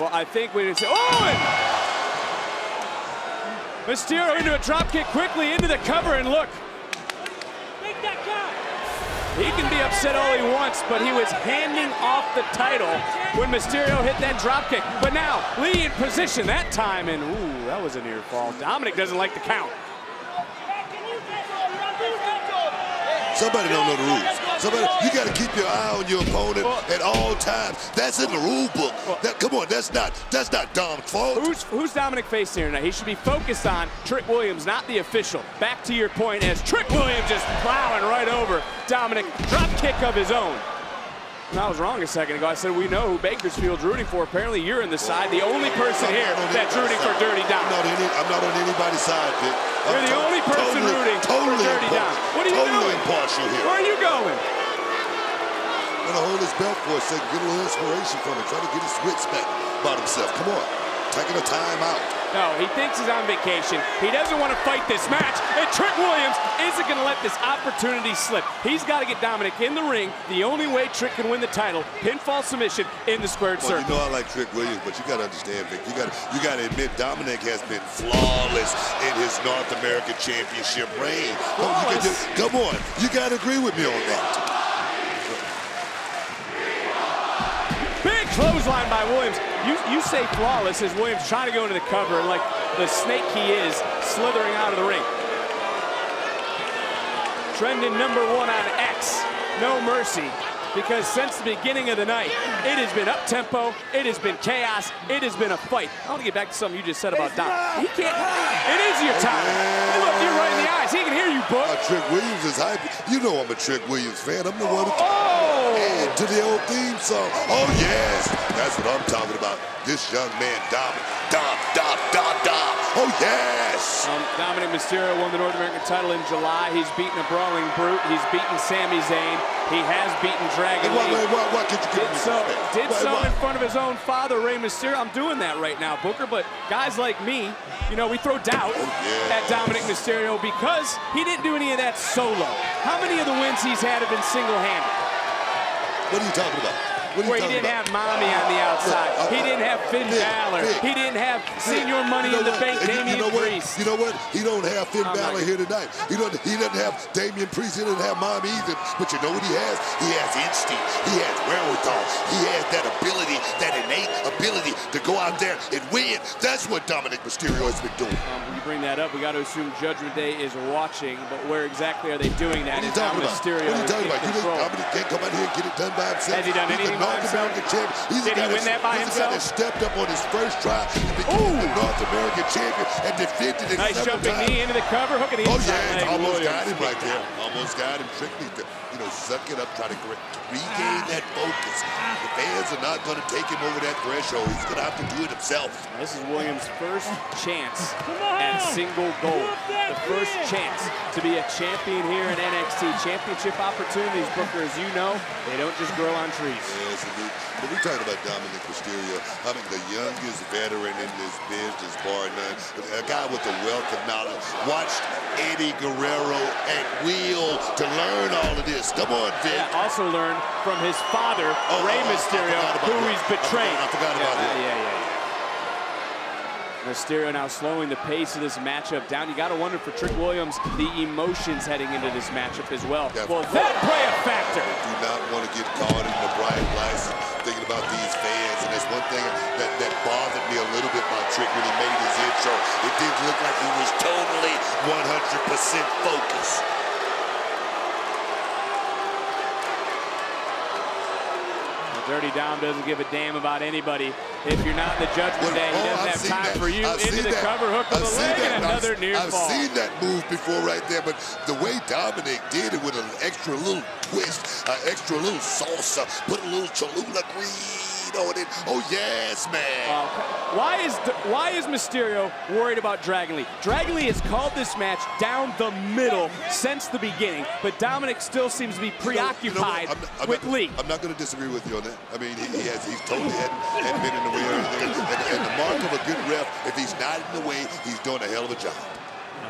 Well, I think we didn't say, oh, and Mysterio into a drop kick quickly into the cover, and look. Make that count. He can be upset all he wants, but he was handing off the title when Mysterio hit that drop kick. But now, Lee in position that time, and ooh, that was a near fall. Dominic doesn't like the count. Somebody don't know the rules. Somebody, you got to keep your eye on your opponent at all times. That's in the rule book. Come on, that's not Dom's fault. Who's Dominic facing here tonight? He should be focused on Trick Williams, not the official. Back to your point, as Trick Williams just plowing right over Dominic. Drop kick of his own. And I was wrong a second ago. I said we know who Bakersfield's rooting for. Apparently you're in the side. The only person here that's rooting for Dirty Dom. I'm not on anybody's side, Vic. You're the only person rooting for Dirty Dom. What are you doing? Totally impartial here. Where are you going? I'm gonna hold his belt for a second, get a little inspiration from him, try to get his wits back about himself. Come on, taking a time out. No, he thinks he's on vacation. He doesn't want to fight this match, and Trick Williams isn't going to let this opportunity slip. He's got to get Dominic in the ring. The only way Trick can win the title, pinfall submission in the squared circle. You know I like Trick Williams, but you got to understand, Vic. You got to admit Dominic has been flawless in his North American Championship reign. Come on, you got to agree with me on that. Big clothesline by Williams. You say flawless as Williams trying to go into the cover, and like the snake he is, slithering out of the ring. Trending #1 on X, no mercy, because since the beginning of the night, it has been up-tempo, it has been chaos, it has been a fight. I want to get back to something you just said about Dom. He can't, it is your time. Hey, look, you're right in the eyes. He can hear you, Book. Trick Williams is hype. You know I'm a Trick Williams fan. I'm the one who add to the old theme song. Oh, yes. That's what I'm talking about. This young man, Dom. Oh, yes. Dominic Mysterio won the North American title in July. He's beaten a brawling brute. He's beaten Sami Zayn. He has beaten Dragunov. What could you did so in front of his own father, Rey Mysterio. I'm doing that right now, Booker. But guys like me, you know, we throw doubt at Dominic Mysterio because he didn't do any of that solo. How many of the wins he's had have been single-handed? What are you talking about? Where he didn't have Mommy on the outside. He didn't have Finn Balor. He didn't have Senior Money in the Bank, Damian Priest. You know what? He don't have Finn Balor here tonight. He doesn't have Damian Priest. He doesn't have Mommy either. But you know what he has? He has instinct. He has wherewithal. He has that ability, that innate ability to go out there and win. That's what Dominic Mysterio has been doing. When you bring that up, we got to assume Judgment Day is watching. But where exactly are they doing that? What are you talking about? What are you talking about? You think Dominic can't come out here and get it done by himself? Has he done anything? Did he win that by himself? He's the guy that stepped up on his first try and became the North American champion and defended it nice several jumping times. knee into the cover, hook at the inside. Oh, yeah, almost got him right there. Almost got him. Trick needs to, suck it up, try to regain that focus. The fans are not going to take him over that threshold. He's going to have to do it himself. This is Williams' first chance at single gold. The first chance to be a champion here in NXT. Championship opportunities, Booker, as you know, they don't just grow on trees. Yes, indeed. But we're talking about Dominic Mysterio. I mean, the youngest veteran in this business, bar none. A guy with a wealth of knowledge. Watched Eddie Guerrero at will to learn all of this. Come on, Vic. Yeah, also learned from his father, Rey Mysterio, who he's betrayed. I forgot about him. Yeah. Mysterio now slowing the pace of this matchup down. You got to wonder for Trick Williams, the emotions heading into this matchup as well. Will that play a factor? Do not want to get caught in the bright lights thinking about these fans. And that's one thing that bothered me a little bit about Trick when he made his intro. It didn't look like he was totally 100% focused. Dirty Dom doesn't give a damn about anybody. If you're not in the Judgment Day, he doesn't have time for you. Into the cover, hook of the leg, and another near fall. I've seen that move before right there, but the way Dominic did it with an extra little twist, an extra little salsa, put a little Cholula green on it. Oh, yes, man. Why is Mysterio worried about Dragon Lee? Dragon Lee has called this match down the middle since the beginning, but Dominic still seems to be preoccupied with Lee. I'm not going to disagree with you on that. I mean, he's totally hadn't been in the way or anything. And the mark of a good ref, if he's not in the way, he's doing a hell of a job.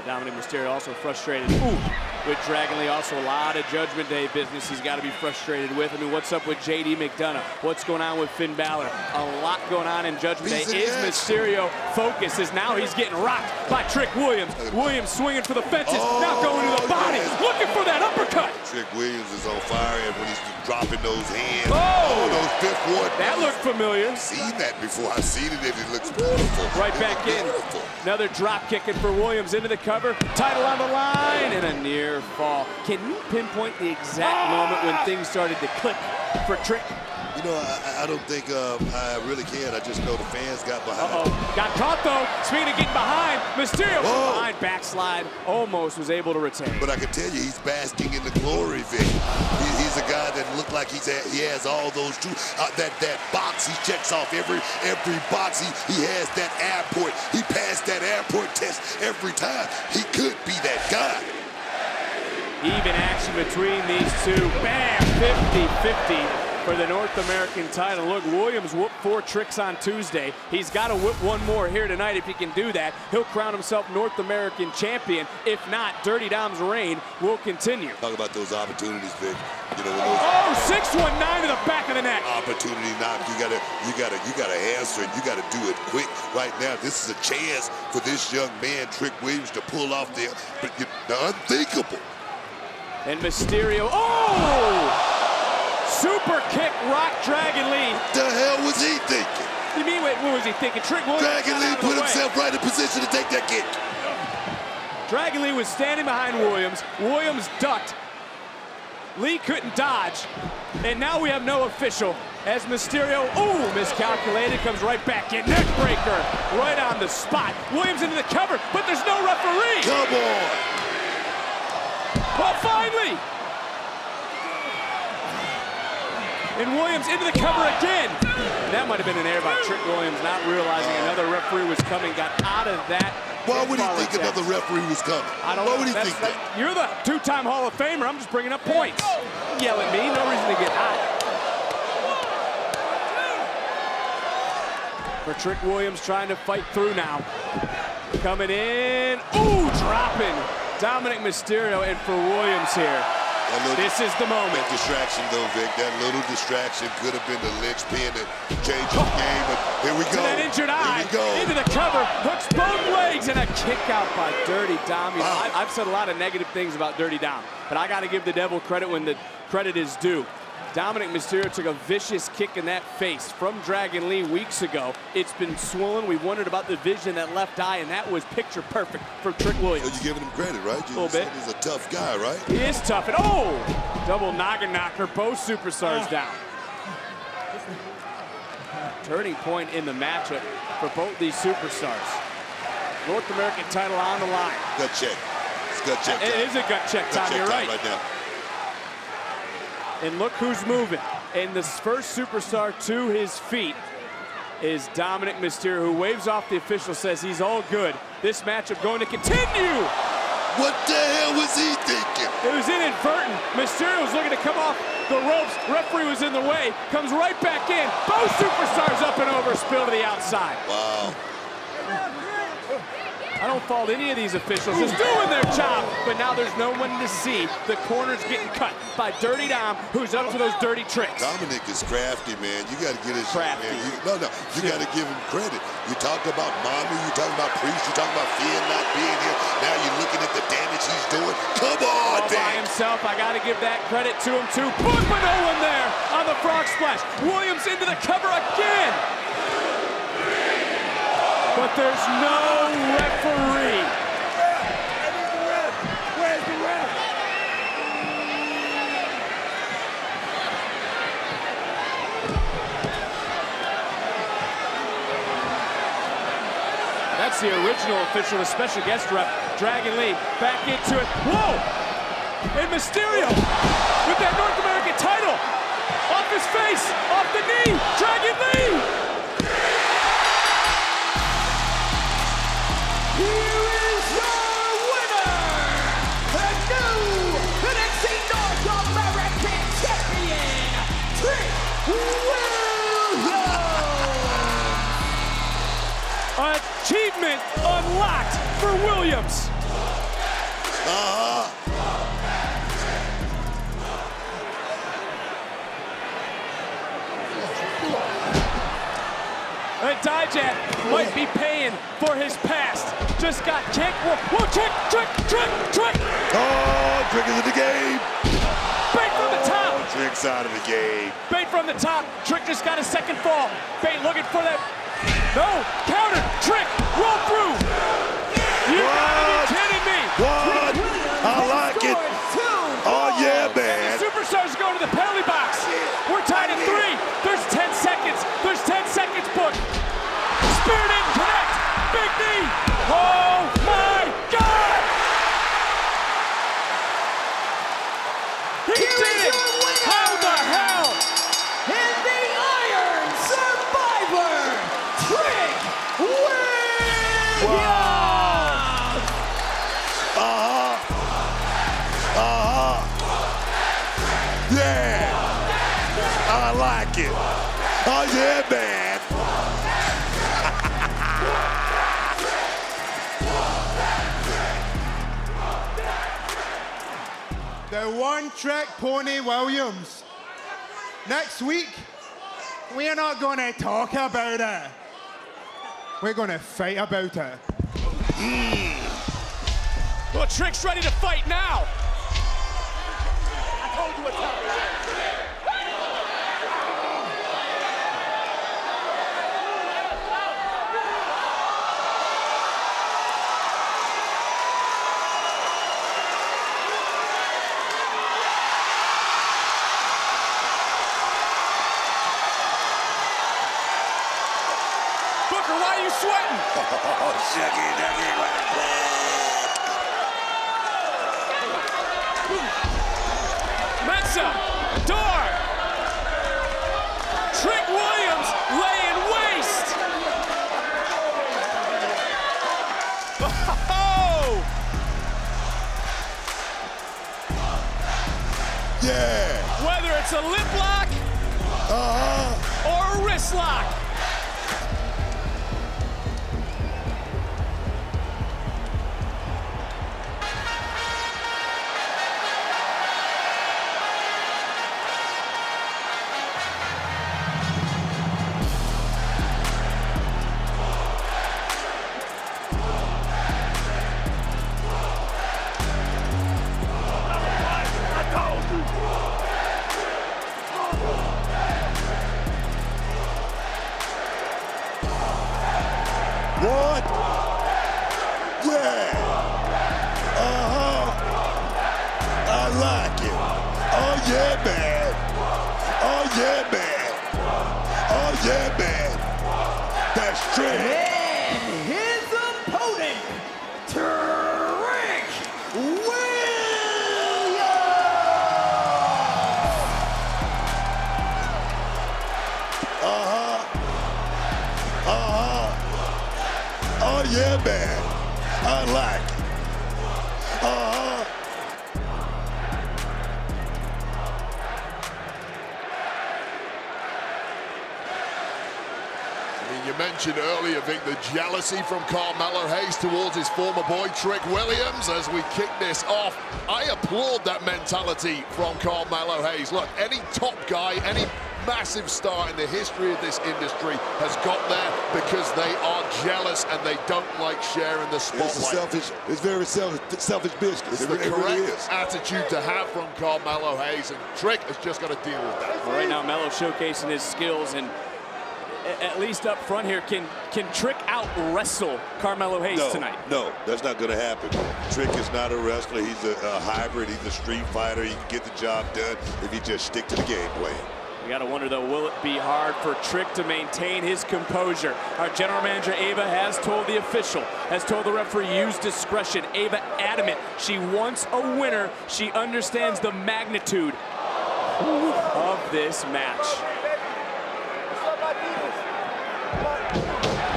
Dominic Mysterio also frustrated. Ooh. with Dragon Lee. Also a lot of Judgment Day business he's got to be frustrated with. I mean, what's up with JD McDonough? What's going on with Finn Balor? A lot going on in Judgment Day. Is Mysterio focus is now he's getting rocked by Trick Williams. Williams swinging for the fences, now going to the body, looking for that uppercut. Trick Williams is on fire, and when he's dropping those hands, those fifth one. That looked familiar. I've seen that before. I've seen it, and it looks beautiful. Right back in. Another drop kicking for Williams into the cover. Title on the line, and a near fall. Can you pinpoint the exact moment when things started to click for Trick? You know, I don't think I really can. I just know the fans got behind. Got caught, though. Speaking of getting behind, Mysterio from behind, backslide, almost was able to retain. But I can tell you, he's basking in the glory, Vic. He's a guy that looked like he has all those that box. He checks off every box. He has that airport. He passed that airport test every time. He could be that guy. Even action between these two. Bam! 50-50 for the North American title. Look, Williams whooped 4 Tricks on Tuesday. He's got to whip one more here tonight. If he can do that, he'll crown himself North American champion. If not, Dirty Dom's reign will continue. Talk about those opportunities, Vic. You know, 619 to the back of the neck. Opportunity knock. You gotta answer, and you gotta do it quick. Right now, this is a chance for this young man, Trick Williams, to pull off the unthinkable. And Mysterio, super kick, rock Dragon Lee. The hell was he thinking? You mean, what was he thinking? Trick Williams Dragon Lee put himself right in position to take that kick. Dragon Lee was standing behind Williams. Williams ducked. Lee couldn't dodge. And now we have no official as Mysterio, miscalculated, comes right back in. Neck breaker, right on the spot. Williams into the cover, but there's no referee. Come on. Well, finally! And Williams into the cover again. That might have been an error by Trick Williams, not realizing another referee was coming, got out of that. Why would he think another referee was coming? I don't know. Why would he think that? You're the 2-time Hall of Famer. I'm just bringing up points. Yell at me, no reason to get hot. For Trick Williams trying to fight through now. Coming in, dropping. Dominic Mysterio, and for Williams here, this is the moment. That distraction, though, Vic, that little distraction could have been the linchpin that changed the game, but here we go. To that injured eye, into the cover, hooks both legs, and a kick out by Dirty Dom. You know, I've said a lot of negative things about Dirty Dom, but I got to give the devil credit when the credit is due. Dominic Mysterio took a vicious kick in that face from Dragon Lee weeks ago. It's been swollen. We wondered about the vision in that left eye, and that was picture perfect for Trick Williams. So you're giving him credit, right? A little bit. He's a tough guy, right? He is tough. And double noggin knocker, both superstars down. Turning point in the matchup for both these superstars. North American title on the line. Gut check. It's gut check time. It is a gut check time, you're right. Right now. And look who's moving. And the first superstar to his feet is Dominic Mysterio, who waves off the official, says he's all good. This matchup going to continue. What the hell was he thinking? It was inadvertent. Mysterio was looking to come off the ropes. Referee was in the way. Comes right back in. Both superstars up and over, spill to the outside. Wow. I don't fault any of these officials, just doing their job, but now there's no one to see. The corner's getting cut by Dirty Dom, who's up to those dirty tricks. Dominic is crafty, man. You got to get his crafty. Man. You got to give him credit. You talked about Mommy, you talking about Priest, you talking about Finn not being here. Now you're looking at the damage he's doing. Come on, all by himself. I got to give that credit to him too. Boom, but no one there on the frog splash. Williams into the cover again. But there's no referee. Where's the ref? That's the original official, the special guest ref, Dragon Lee, back into it. Whoa! And Mysterio with that North American title. Off his face, off the knee, Dragon Lee! Here is your winner, the new NXT North American Champion, Trick Williams! Achievement unlocked for Williams. Dijak might be paying for his past. Just got kicked. Whoa, Trick! Oh, Trick is in the game. Bait from the top. Oh, Trick's out of the game. Bait from the top. Trick just got a second fall. Bait looking for that. No, counter. Trick, roll through. You gotta be kidding me. What? I like it. Oh, yeah, man. The superstars go to the penalty box. We're tied at 3. There's 10 seconds. There's 10 seconds booked. Spear didn't connect. Big knee. Oh, my God. He did it. How the hell? And the Iron Survivor, Trick Williams! Yeah. I like it. Oh, yeah, man. The one-trick pony Williams. Next week, we're not going to talk about it. We're going to fight about it. Well, Trick's ready to fight now. I told you what's up. Booker, why are you sweating? Oh, shucky, ducky, Mensa, door. Trick Williams laying waste. Oh! Yeah. Whether it's a lip lock or a wrist lock. What? Yeah. I like it. Oh, yeah, man. Oh, yeah, man. Oh, yeah, man. That's Trick. And his opponent, Trick Williams! Oh, yeah, man. I like it. You mentioned earlier, Vic, the jealousy from Carmelo Hayes towards his former boy, Trick Williams, as we kick this off. I applaud that mentality from Carmelo Hayes. Look, any top guy, any massive star in the history of this industry has got there because they are jealous and they don't like sharing the spotlight. It's very selfish business. It's the correct attitude to have from Carmelo Hayes, and Trick has just got to deal with that. Well, right now, Melo showcasing his skills, and at least up front here, can Trick out wrestle Carmelo Hayes tonight? No, that's not going to happen. Trick is not a wrestler. He's a hybrid. He's a street fighter. He can get the job done if he just stick to the game plan. We got to wonder, though, will it be hard for Trick to maintain his composure? Our general manager, Ava, has told the official, has told the referee, use discretion. Ava adamant. She wants a winner. She understands the magnitude of this match.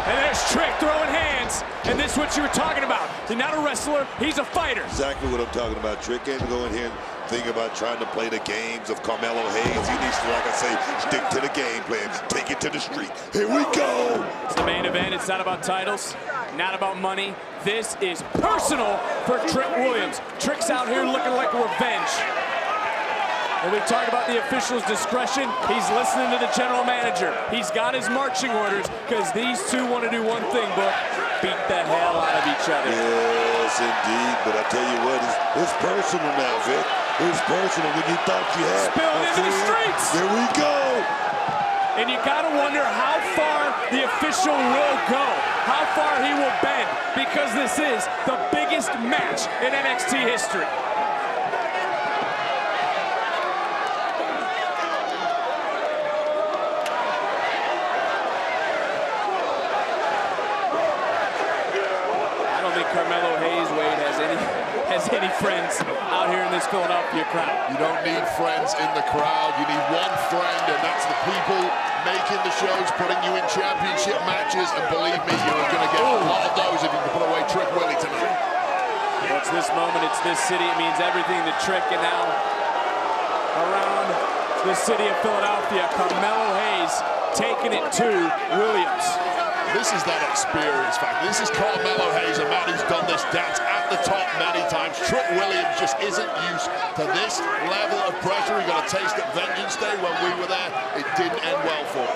And there's Trick throwing hands. And this is what you were talking about. He's not a wrestler, he's a fighter. Exactly what I'm talking about. Trick can't go in here and think about trying to play the games of Carmelo Hayes. He needs to, like I say, stick to the game plan. Take it to the street. Here we go. It's the main event. It's not about titles, not about money. This is personal for Trick Williams. Trick's out here looking like revenge. And we talk about the official's discretion. He's listening to the general manager. He's got his marching orders because these two want to do one thing, but beat the hell out of each other. Yes, indeed. But I tell you what, it's personal now, Vic. It's personal when you thought you had. Spilled into the streets. There we go. And you gotta wonder how far the official will go, how far he will bend, because this is the biggest match in NXT history. I don't think Carmelo Hayes, Wade, has any friends out here in this Philadelphia crowd. You don't need friends in the crowd. You need one friend, and that's the people making the shows, putting you in championship matches. And believe me, you're going to get a lot of those if you can put away Trick Willie tonight. Well, it's this moment, it's this city. It means everything to Trick. And now around the city of Philadelphia, Carmelo Hayes taking it to Williams. This is that experience factor. This is Carmelo Hayes, a man who's done this dance at the top many times. Trick Williams just isn't used to this level of pressure. He got a taste at Vengeance Day when we were there. It didn't end well for him.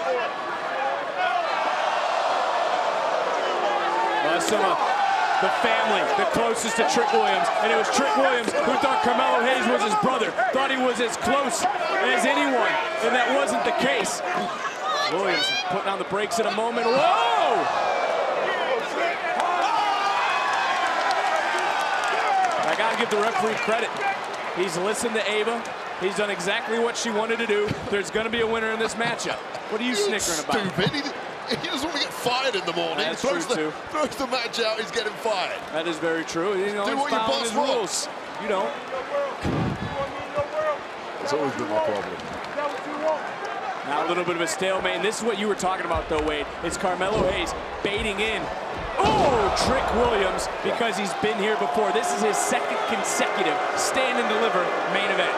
Well, that's some of the family, the closest to Trick Williams. And it was Trick Williams who thought Carmelo Hayes was his brother, thought he was as close as anyone, and that wasn't the case. Williams putting on the brakes in a moment. Whoa! I gotta give the referee credit. He's listened to Ava. He's done exactly what she wanted to do. There's gonna be a winner in this matchup. What are you snickering about? Stupid. He doesn't want to get fired in the morning. That's throws true, throws the match out, he's getting fired. That is very true. He's Do what your boss his wants. rules. You don't. It's always been my problem. Now a little bit of a stalemate, and this is what you were talking about though, Wade. It's Carmelo Hayes baiting in. Oh, Trick Williams, because he's been here before. This is his second consecutive stand and deliver main event.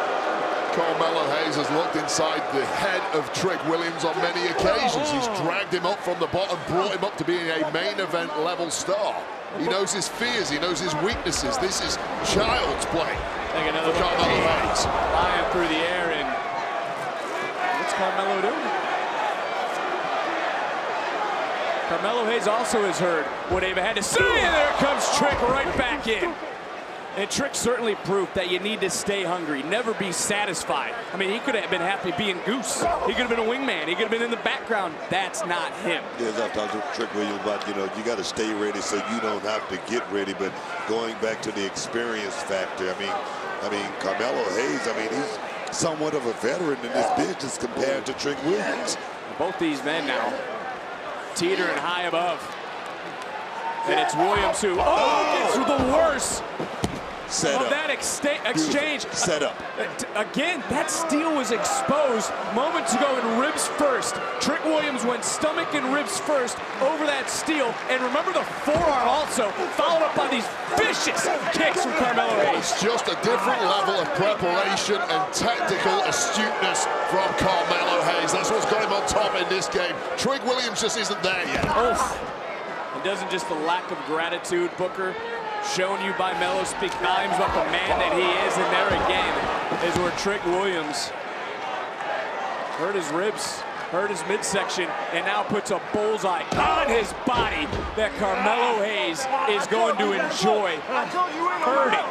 Carmelo Hayes has looked inside the head of Trick Williams on many occasions. He's dragged him up from the bottom, brought him up to being a main event level star. He knows his fears, he knows his weaknesses. This is child's play for Carmelo Hayes. Flying through the air, and what's Carmelo doing? Carmelo Hayes also has heard what Ava had to say, and there comes Trick right back in. And Trick certainly proved that you need to stay hungry, never be satisfied. I mean, he could have been happy being Goose. He could have been a wingman. He could have been in the background. That's not him. Yes, I've talked to Trick Williams about, you got to stay ready so you don't have to get ready. But going back to the experience factor, I mean, Carmelo Hayes, he's somewhat of a veteran in this business compared to Trick Williams. Both these men now teetering high above. And it's Williams who, gets the worst Set of up. that exchange. Set up. Again, that steal was exposed moments ago in ribs first. Trick Williams went stomach and ribs first over that steal. And remember the forearm also, followed up by these vicious kicks from Carmelo Hayes. It's just a different level of preparation and tactical astuteness from Carmelo Hayes. That's what's got him on top in this game. Trick Williams just isn't there yet. It doesn't just the lack of gratitude, Booker, shown you by Melo, speak volumes about the man that he is. And there again is where Trick Williams hurt his ribs, hurt his midsection, and now puts a bullseye on his body that Carmelo Hayes is going to enjoy hurting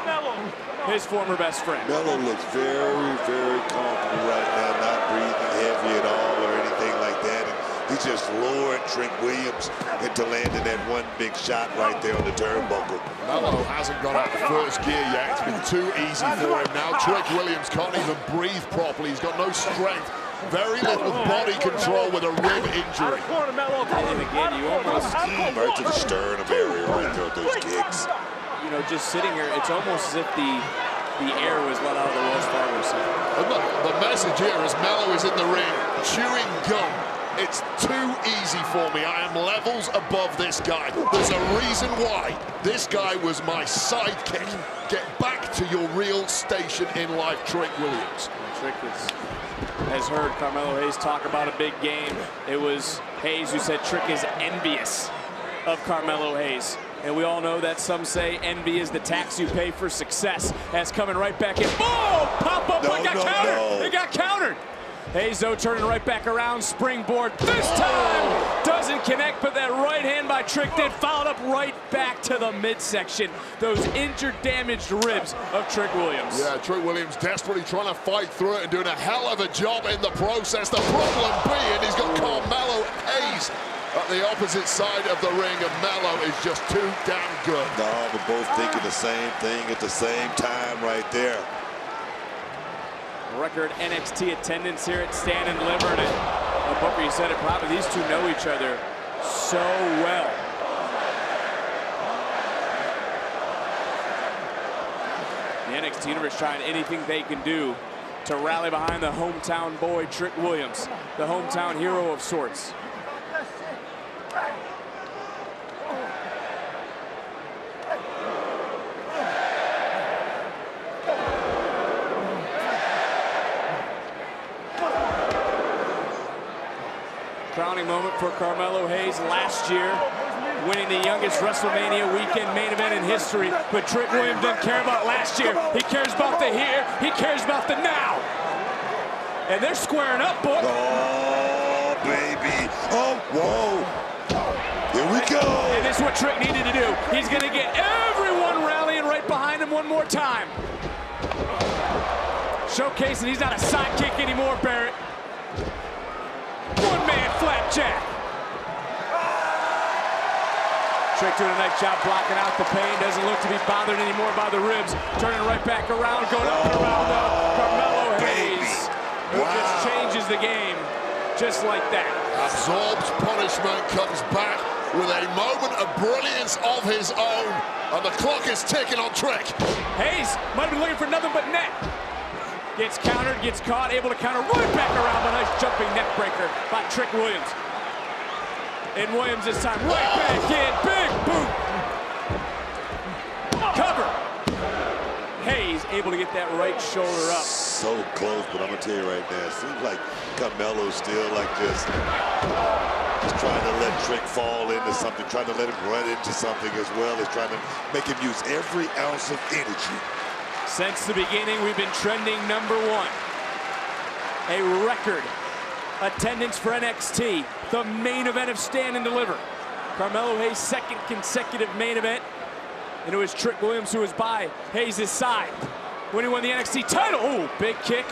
his former best friend. Melo looks very, very comfortable right now, not breathing heavy at all or anything like that. And he just lured Trick Williams into landing that one big shot right there on the turnbuckle. Melo hasn't got out of first gear yet. It's been too easy for him. Now Trick Williams can't even breathe properly. He's got no strength. Very little body control with a rib injury. And again, you almost, Right to the sternum area right there with those kicks. just sitting here, it's almost as if the air was let out of the Wells Fargo Center. And look, the message here is Melo is in the ring, chewing gum. It's too easy for me. I am levels above this guy. There's a reason why this guy was my sidekick. Get back to your real station in life, Trick Williams. Trick has heard Carmelo Hayes talk about a big game. It was Hayes who said Trick is envious of Carmelo Hayes. And we all know that some say envy is the tax you pay for success. As coming right back in. Boom! Pop-up, No, but got no, countered. no. It got countered. Hayes, though, turning right back around, springboard. This time doesn't connect, but that right hand by Trick did, followed up right back to the midsection. Those injured, damaged ribs of Trick Williams. Yeah, Trick Williams desperately trying to fight through it and doing a hell of a job in the process. The problem being he's got Melo Hayes at the opposite side of the ring, and Melo is just too damn good. No, but both thinking the same thing at the same time right there. Record NXT attendance here at Stand and Deliver. And Booker, you said it, probably these two know each other so well. The NXT Universe trying anything they can do to rally behind the hometown boy, Trick Williams, the hometown hero of sorts. Crowning moment for Melo Hayes last year, winning the youngest WrestleMania weekend main event in history. But Trick Williams doesn't care about last year. He cares about the here. He cares about the now. And they're squaring up, boy. Oh, baby. Oh, whoa. Here we go. And this is what Trick needed to do. He's going to get everyone rallying right behind him one more time. Showcasing he's not a sidekick anymore, Barrett. One-man flapjack. Trick doing a nice job blocking out the pain. Doesn't look to be bothered anymore by the ribs. Turning right back around, going up and around though. Melo Hayes, who just changes the game just like that. Absorbs punishment, comes back with a moment of brilliance of his own. And the clock is ticking on Trick. Hayes might have been looking for nothing but net. Gets countered, gets caught, able to counter right back around. A nice jumping neck breaker by Trick Williams. And Williams this time right back in. Big boot. Cover. Hayes able to get that right shoulder up. So close, but I'm going to tell you right now, it seems like Carmelo's still like this. Just trying to let Trick fall into something, trying to let him run into something as well as trying to make him use every ounce of energy. Since the beginning, we've been trending #1. A record attendance for NXT, the main event of Stand and Deliver. Melo Hayes' second consecutive main event. And it was Trick Williams who was by Hayes' side when he won the NXT title. Oh, big kick.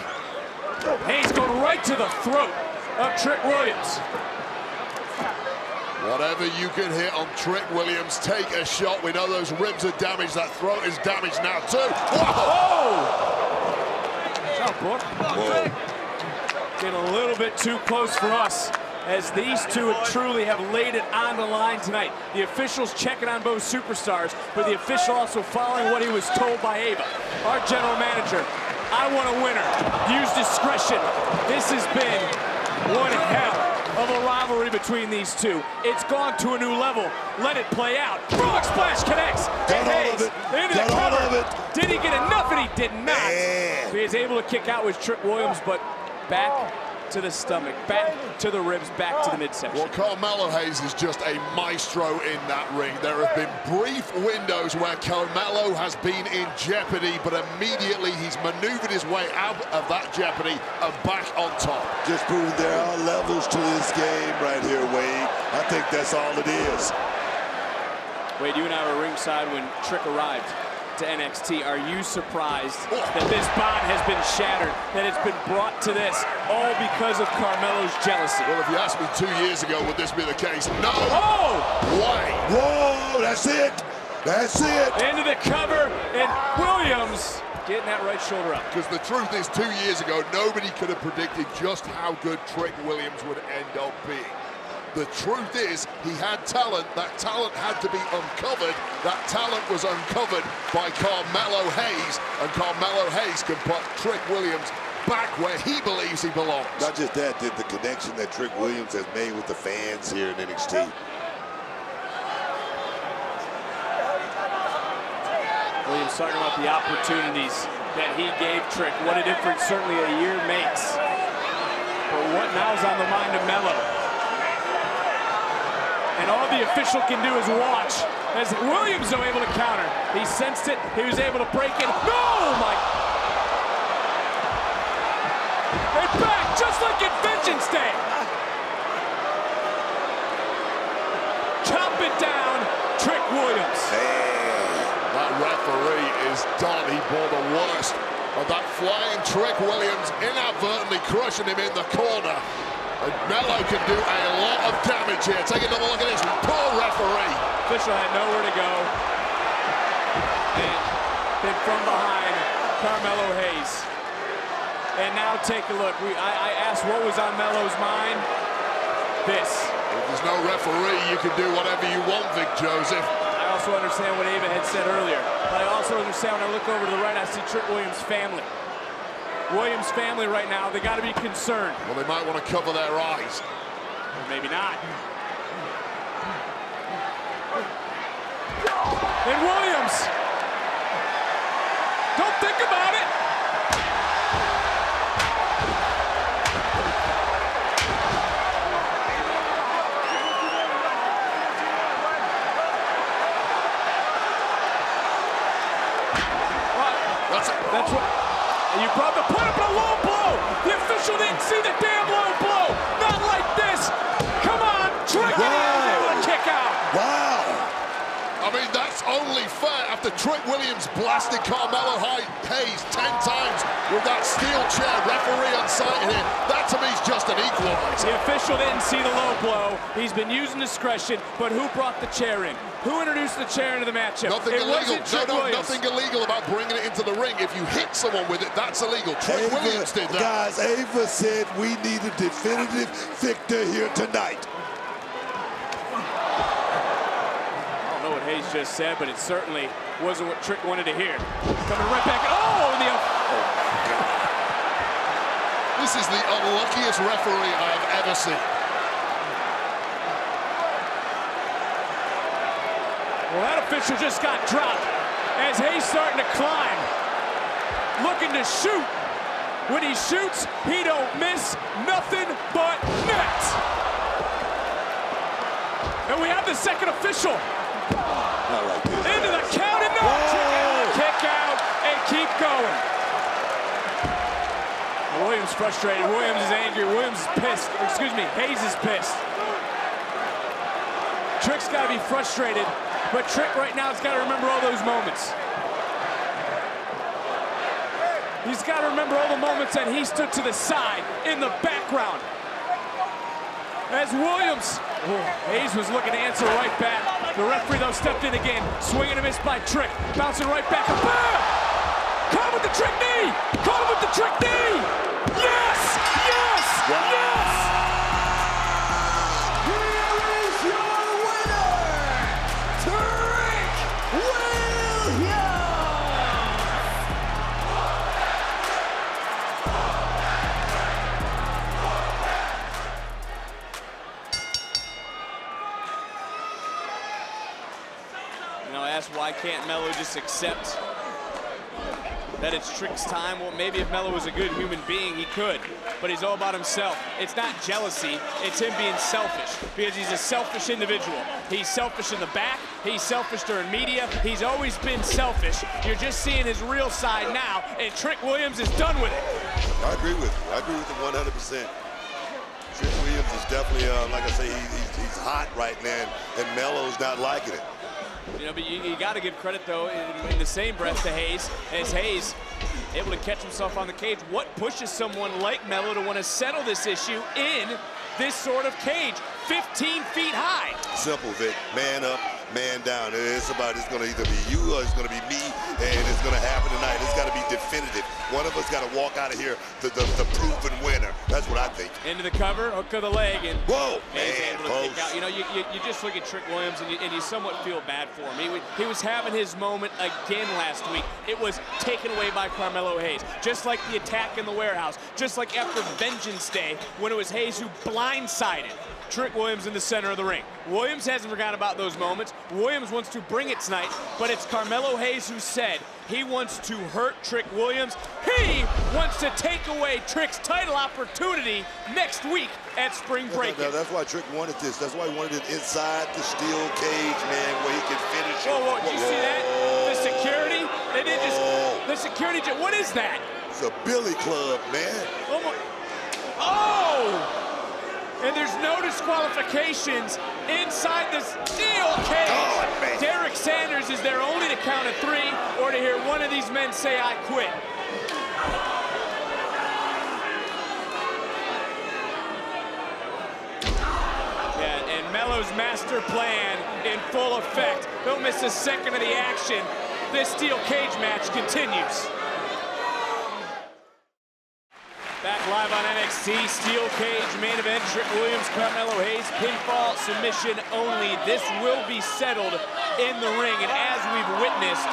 Hayes going right to the throat of Trick Williams. Whatever you can hit on Trick Williams, take a shot. We know those ribs are damaged. That throat is damaged now too. Whoa! Jump, boy. Getting a little bit too close for us, as these two truly have laid it on the line tonight. The officials checking on both superstars, but the official also following what he was told by Ava, our general manager. I want a winner. Use discretion. This has been one hell of a rivalry between these two. It's gone to a new level. Let it play out. Frog splash connects. And Hayes into the cover. Did he get enough? And he did not. So he is able to kick out with Trick Williams, but back to the stomach, back to the ribs, back to the midsection. Well, Melo Hayes is just a maestro in that ring. There have been brief windows where Melo has been in jeopardy, but immediately he's maneuvered his way out of that jeopardy and back on top. Just proving there are levels to this game right here, Wade. I think that's all it is. Wade, you and I were ringside when Trick arrived to NXT. Are you surprised that this bond has been shattered, that it's been brought to this, all because of Carmelo's jealousy? Well, if you asked me 2 years ago, would this be the case? No way. Whoa, that's it. That's it. Into the cover, and Williams getting that right shoulder up. Because the truth is, 2 years ago, nobody could have predicted just how good Trick Williams would end up being. The truth is, he had talent. That talent had to be uncovered. That talent was uncovered by Melo Hayes, and Melo Hayes can put Trick Williams back where he believes he belongs. Not just that, the connection that Trick Williams has made with the fans here in NXT. Williams talking about the opportunities that he gave Trick. What a difference certainly a year makes. But what now is on the mind of Melo? And all the official can do is watch as Williams, though, able to counter. He sensed it. He was able to break it. No, my! Trick Williams inadvertently crushing him in the corner. And Melo can do a lot of damage here. Take another look at this. Poor referee. Official had nowhere to go. And then from behind, Carmelo Hayes. And now take a look. I asked what was on Melo's mind. This. If there's no referee, you can do whatever you want, Vic Joseph. I also understand what Ava had said earlier. But I also understand when I look over to the right, I see Trick Williams' family. Williams' family right now, they got to be concerned. Well, they might want to cover their eyes. Or maybe not. And Williams. Don't think about it. That's what. And you brought the put up a low blow. The official didn't see the damn low blow. Not like this. Come on, Trick able to kick out. Wow. I mean, that's only fair after Trick Williams blasted Carmelo Hayes 10 times with that steel chair. Referee on site here. That to me is just an equalizer. The official didn't see the low blow. He's been using discretion, but who brought the chair in? Who introduced the chair into the matchup? Nothing illegal. Nothing illegal about bringing it into the ring. If you hit someone with it, that's illegal. Trick Williams did that. Guys, Ava said we need a definitive victor here tonight. I don't know what Hayes just said, but it certainly wasn't what Trick wanted to hear. Coming right back. Oh, and This is the unluckiest referee I have ever seen. Well, that official just got dropped as Hayes starting to climb. Looking to shoot. When he shoots, he don't miss nothing but net. And we have the second official. Not like this. Into the count and no. Kick out and keep going. Williams frustrated. Williams is angry. Williams is pissed. Or excuse me, Hayes is pissed. Trick's got to be frustrated. But Trick right now has got to remember all those moments. He's got to remember all the moments that he stood to the side in the background. As Williams, Hayes was looking to answer right back. The referee though stepped in again, swinging a miss by Trick, bouncing right back. Bam! Caught him with the Trick knee! Caught him with the Trick knee! Yes! Yes! Wow. Yes! Why can't Melo just accept that it's Trick's time? Well, maybe if Melo was a good human being, he could, but he's all about himself. It's not jealousy, it's him being selfish, because he's a selfish individual. He's selfish in the back, he's selfish during media, he's always been selfish. You're just seeing his real side now, and Trick Williams is done with it. I agree with you. I agree with him 100%. Trick Williams is definitely, like I say, he's hot right now, and Melo's not liking it. You know, but you got to give credit, though, in the same breath to Hayes, as Hayes able to catch himself on the cage. What pushes someone like Melo to want to settle this issue in this sort of cage, 15 feet high? Simple, Vic. Man up, man down. It's going to either be you or it's going to be me, and it's going to happen tonight. It's got to be definitive. One of us got to walk out of here the proven winner. That's what I think. Into the cover, hook of the leg, and whoa, Hayes man, able to kick out. You know, you just look at Trick Williams, and you somewhat feel bad for him. He was having his moment again last week. It was taken away by Carmelo Hayes, just like the attack in the warehouse, just like after Vengeance Day, when it was Hayes who blindsided Trick Williams in the center of the ring. Williams hasn't forgotten about those moments. Williams wants to bring it tonight, but it's Carmelo Hayes who said he wants to hurt Trick Williams. He wants to take away Trick's title opportunity next week at Spring Break. That's why Trick wanted this. That's why he wanted it inside the steel cage, man, where he can finish it. Whoa, did you see that? The security? They didn't just, the security, what is that? It's a billy club, man. Oh my, oh! And there's no disqualifications inside the steel cage. God, Derek Sanders is there only to count a 3 or to hear one of these men say, I quit. Melo's master plan in full effect. Don't miss a second of the action. This steel cage match continues. Back live on NXT, steel cage main event, Trick Williams, Carmelo Hayes, pinfall submission only. This will be settled in the ring, and as we've witnessed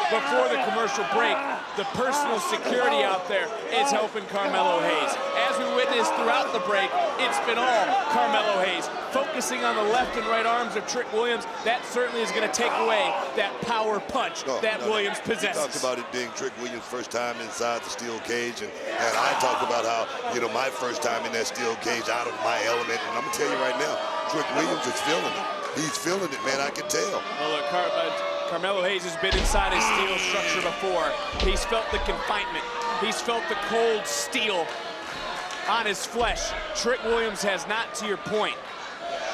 before the commercial break, the personal security out there is helping Carmelo Hayes. As we witnessed throughout the break, it's been all Carmelo Hayes, focusing on the left and right arms of Trick Williams. That certainly is going to take away that power punch that Williams possesses. You talked about it being Trick Williams' first time inside the steel cage, and I talked about how, you know, my first time in that steel cage, out of my element, and I'm going to tell you right now, Trick Williams is feeling it. He's feeling it, man, I can tell. Well, look, Carmelo Hayes has been inside his steel structure before. He's felt the confinement. He's felt the cold steel on his flesh. Trick Williams has not, to your point.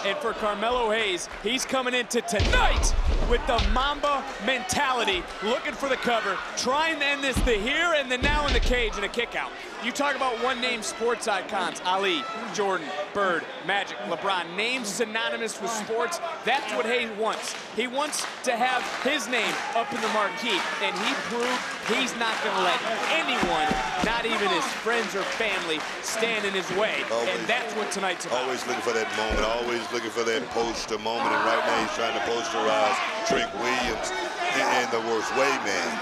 And for Carmelo Hayes, he's coming into tonight with the Mamba mentality, looking for the cover, trying to end this the here and the now in the cage and a kick out. You talk about one-name sports icons, Ali, Jordan, Bird, Magic, LeBron, names synonymous with sports. That's what Hayes wants. He wants to have his name up in the marquee, and he proved he's not going to let anyone, not even his friends or family, stand in his way. And that's what tonight's about. Always looking for that moment, always looking for that poster moment, and right now he's trying to posterize Trick Williams in the worst way, man.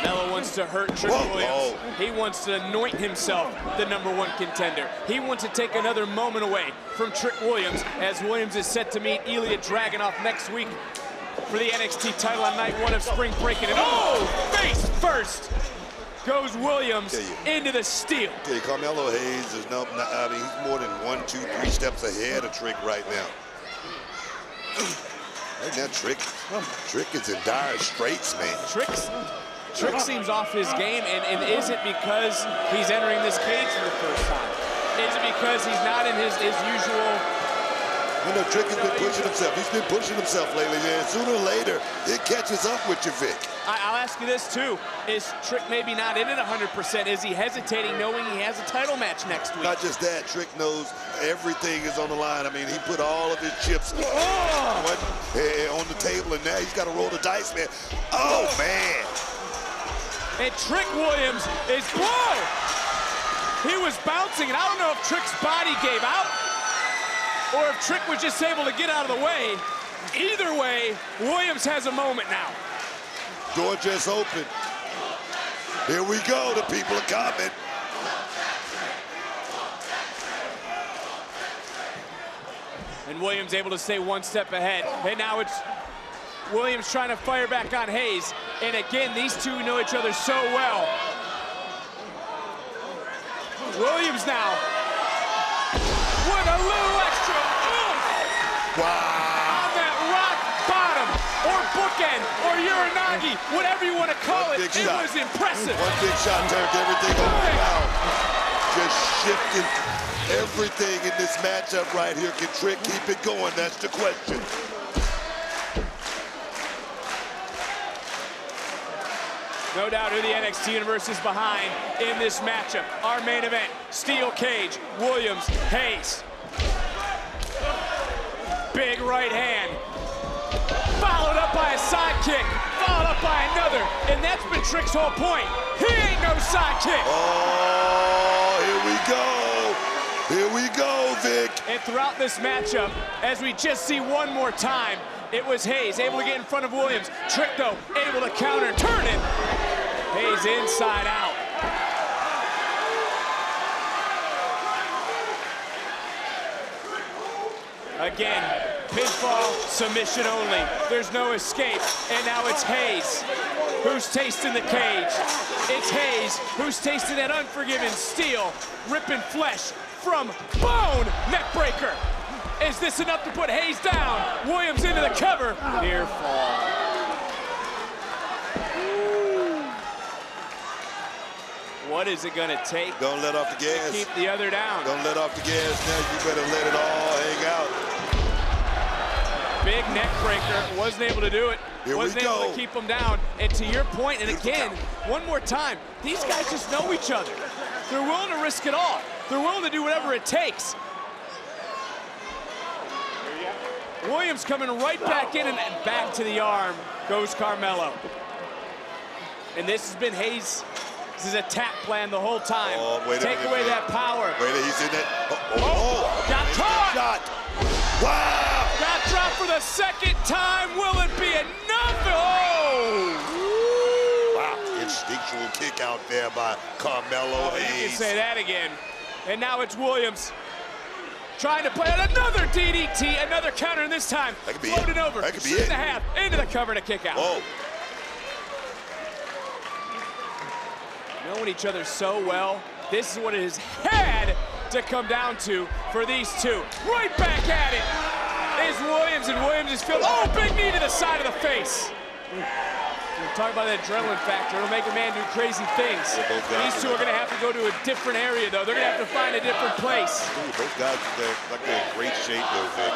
Melo wants to hurt Trick Williams. He wants to anoint himself the #1 contender. He wants to take another moment away from Trick Williams, as Williams is set to meet Ilya Dragunov next week for the NXT title on night 1 of spring break. And face first goes Williams into the steel. Okay, Carmelo Hayes is I mean, he's more than 1, 2, 3 steps ahead of Trick right now. Right now, Trick is in dire straits, man. Trick seems off his game, and is it because he's entering this cage for the first time? Is it because he's not in his usual... You know, Trick has been pushing himself. He's been pushing himself lately, and sooner or later, it catches up with you, Vic. I'll ask you this, too. Is Trick maybe not in it 100%? Is he hesitating knowing he has a title match next week? Not just that, Trick knows everything is on the line. I mean, he put all of his chips on the table, and now he's got to roll the dice, man. Oh, man. And Trick Williams is, whoa! He was bouncing, and I don't know if Trick's body gave out or if Trick was just able to get out of the way. Either way, Williams has a moment now. Door just open. Here we go, the people are coming. And Williams able to stay one step ahead. And now it's Williams trying to fire back on Hayes. And again, these two know each other so well. Williams now with a little extra oomph. Wow. On that rock bottom, or bookend, or Uranagi, whatever you want to call it. It was impressive. One big shot turned everything around. Just shifting everything in this matchup right here. Can Trick keep it going? That's the question. No doubt who the NXT Universe is behind in this matchup. Our main event, steel cage, Williams, Hayes. Big right hand. Followed up by a sidekick. Followed up by another. And that's been Trick's whole point. He ain't no sidekick. Oh, here we go, Vic. And throughout this matchup, as we just see one more time, it was Hayes able to get in front of Williams. Trick, though, able to counter, turn it. Hayes inside out. Again, pinfall, submission only. There's no escape. And now it's Hayes who's tasting the cage. It's Hayes who's tasting that unforgiving steel, ripping flesh from bone. Neckbreaker. Is this enough to put Hayes down? Williams into the cover. Near fall. What is it going to take? Don't let off the gas. Keep the other down. Don't let off the gas now. You better let it all hang out. Big neck breaker. Wasn't able to do it. Wasn't able to keep him down. And to your point, and again, one more time, these guys just know each other. They're willing to risk it all. They're willing to do whatever it takes. Williams coming right back in, and back to the arm goes Carmelo. And this has been Hayes' attack plan the whole time. Oh, wait a Take minute, away man. that power. Wait, he's in that. Got caught. Shot. Wow. Got dropped for the second time. Will it be enough? Oh! Wow. Instinctual kick out there by Carmelo You can Hayes. say that again. And now it's Williams trying to play out another DDT, another counter, and this time That could be floating it. over. That could be Shoot it. and a half into the cover and a kick out. Oh. Knowing each other so well, this is what it has had to come down to for these two. Right back at it is Williams, and Williams is feeling, oh, big knee to the side of the face. We're talking about that adrenaline factor. It'll make a man do crazy things. These two are going to have to go to a different area, though. They're going to have to find a different place. Ooh, both guys, they're in great shape, though, Vic.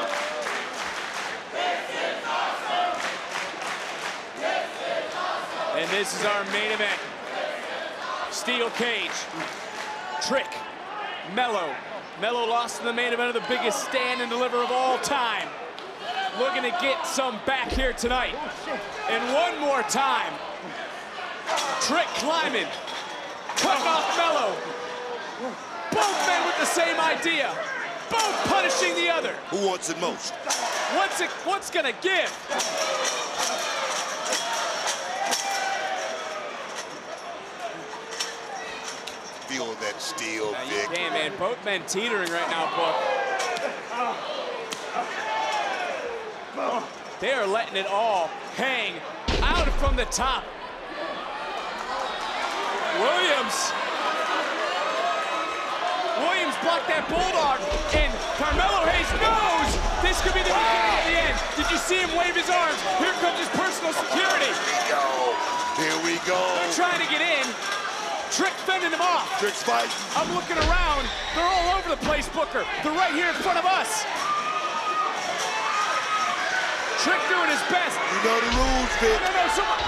And this is our main event. Steel cage. Trick. Melo. Melo lost in the main event of the biggest stand and deliver of all time. Looking to get some back here tonight. And one more time. Trick climbing. Cutting off Melo. Both men with the same idea. Both punishing the other. Who wants it most? What's gonna give? Feel that steel, Vic. Damn, man, both men teetering right now, Book. They are letting it all hang out from the top. Williams blocked that bulldog, and Carmelo Hayes knows this could be the beginning of the end. Did you see him wave his arms? Here comes his personal security. Here we go. They're trying to get in. Trick fending them off. Trick's fighting. I'm looking around. They're all over the place, Booker. They're right here in front of us. Trick doing his best. You know the rules, Vic. No, someone.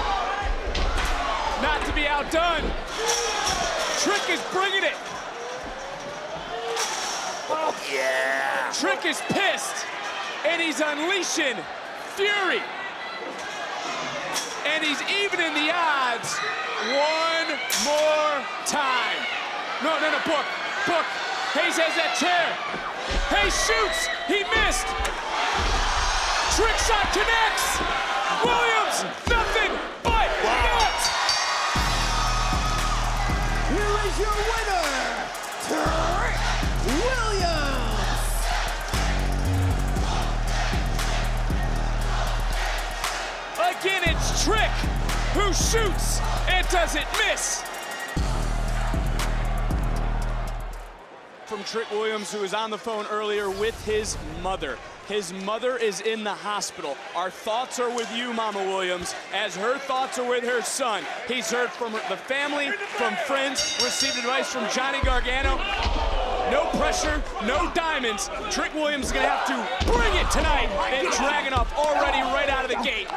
Not to be outdone. Trick is bringing it. Oh, yeah. Trick is pissed, and he's unleashing fury. And he's evening the odds one more time. No, Book. Hayes has that chair. Hayes shoots. He missed. Trick shot connects. Williams, nothing but net. Here is your winner, Trick Williams. Again, it's Trick who shoots and doesn't miss. From Trick Williams, who was on the phone earlier with his mother. His mother is in the hospital. Our thoughts are with you, Mama Williams, as her thoughts are with her son. He's heard from the family, from friends, received advice from Johnny Gargano. No pressure, no diamonds. Trick Williams is gonna have to bring it tonight. And Dragunov already right out of the gate,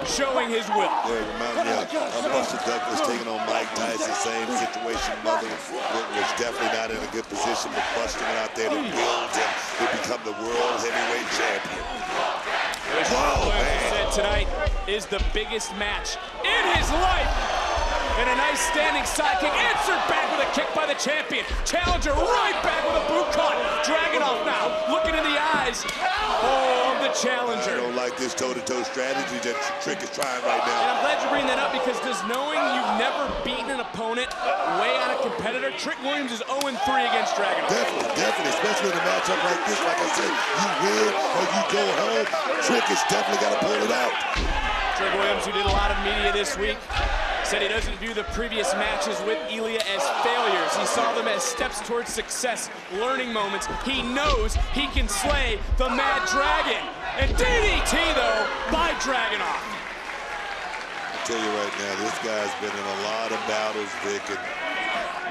showing his will. Yeah, it reminds me of Buster Douglas taking on Mike Tyson, same situation. Mother was definitely not in a good position, but Buster went out there to build him to become the world heavyweight champion. Whoa, man. Said tonight is the biggest match in his life. And a nice standing sidekick, answered back with a kick by the champion. Challenger right back with a boot cut. Dragunov now, looking in the eyes of the challenger. I don't like this toe-to-toe strategy that Trick is trying right And now. I'm glad you bring that up, because does knowing you've never beaten an opponent way out of competitor, Trick Williams is 0-3 against Dragunov. Definitely, especially in a matchup like this. Like I said, you win or you go home. Trick has definitely got to pull it out. Trick Williams, who did a lot of media this week, said he doesn't view the previous matches with Ilya as failures. He saw them as steps towards success, learning moments. He knows he can slay the Mad Dragon. And DDT, though, by Dragunov. I tell you right now, this guy's been in a lot of battles, Vic, and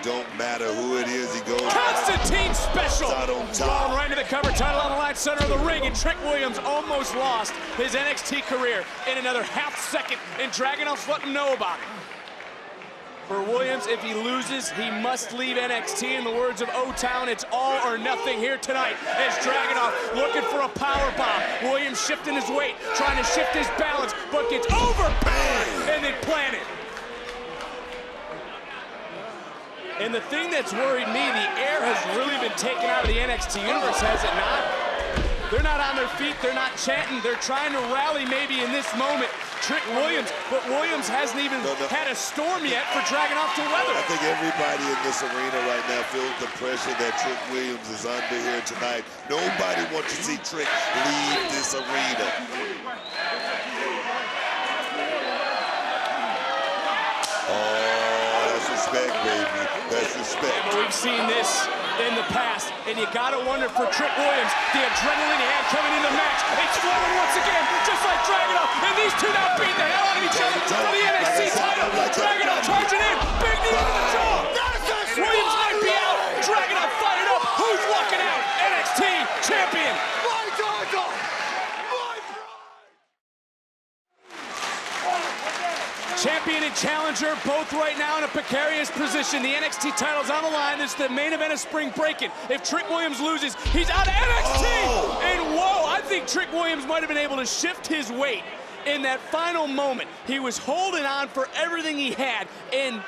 don't matter who it is, he goes Constantine special. out on top. Going right to the cover, title on the line, center of the ring, and Trick Williams almost lost his NXT career in another half second, and Dragunov's letting him know about it. For Williams, if he loses, he must leave NXT. In the words of O-Town, it's all or nothing here tonight as Dragunov looking for a power bomb. Williams shifting his weight, trying to shift his balance, but gets overpowered and then planted. And the thing that's worried me, the air has really been taken out of the NXT universe, has it not? They're not on their feet, they're not chanting, they're trying to rally maybe in this moment. Trick Williams, but Williams hasn't even had a storm yet for Dragunov to weather. I think everybody in this arena right now feels the pressure that Trick Williams is under here tonight. Nobody wants to see Trick leave this arena. Oh, that's respect, baby. That's respect. Yeah, but we've seen this in the past, and you gotta wonder for Trick Williams, the adrenaline he had coming in the match, it's flowing once again, just like Dragunov, and these two now beating the hell out of each other for the NXT title. Dragunov charging in, big knee to the jaw. Williams might be out. Dragunov fired up. Who's walking out? NXT champion. Champion and challenger both right now in a precarious position. The NXT title's on the line. This is the main event of spring breaking. If Trick Williams loses, he's out of NXT. Oh. And whoa, I think Trick Williams might have been able to shift his weight in that final moment. He was holding on for everything he had. And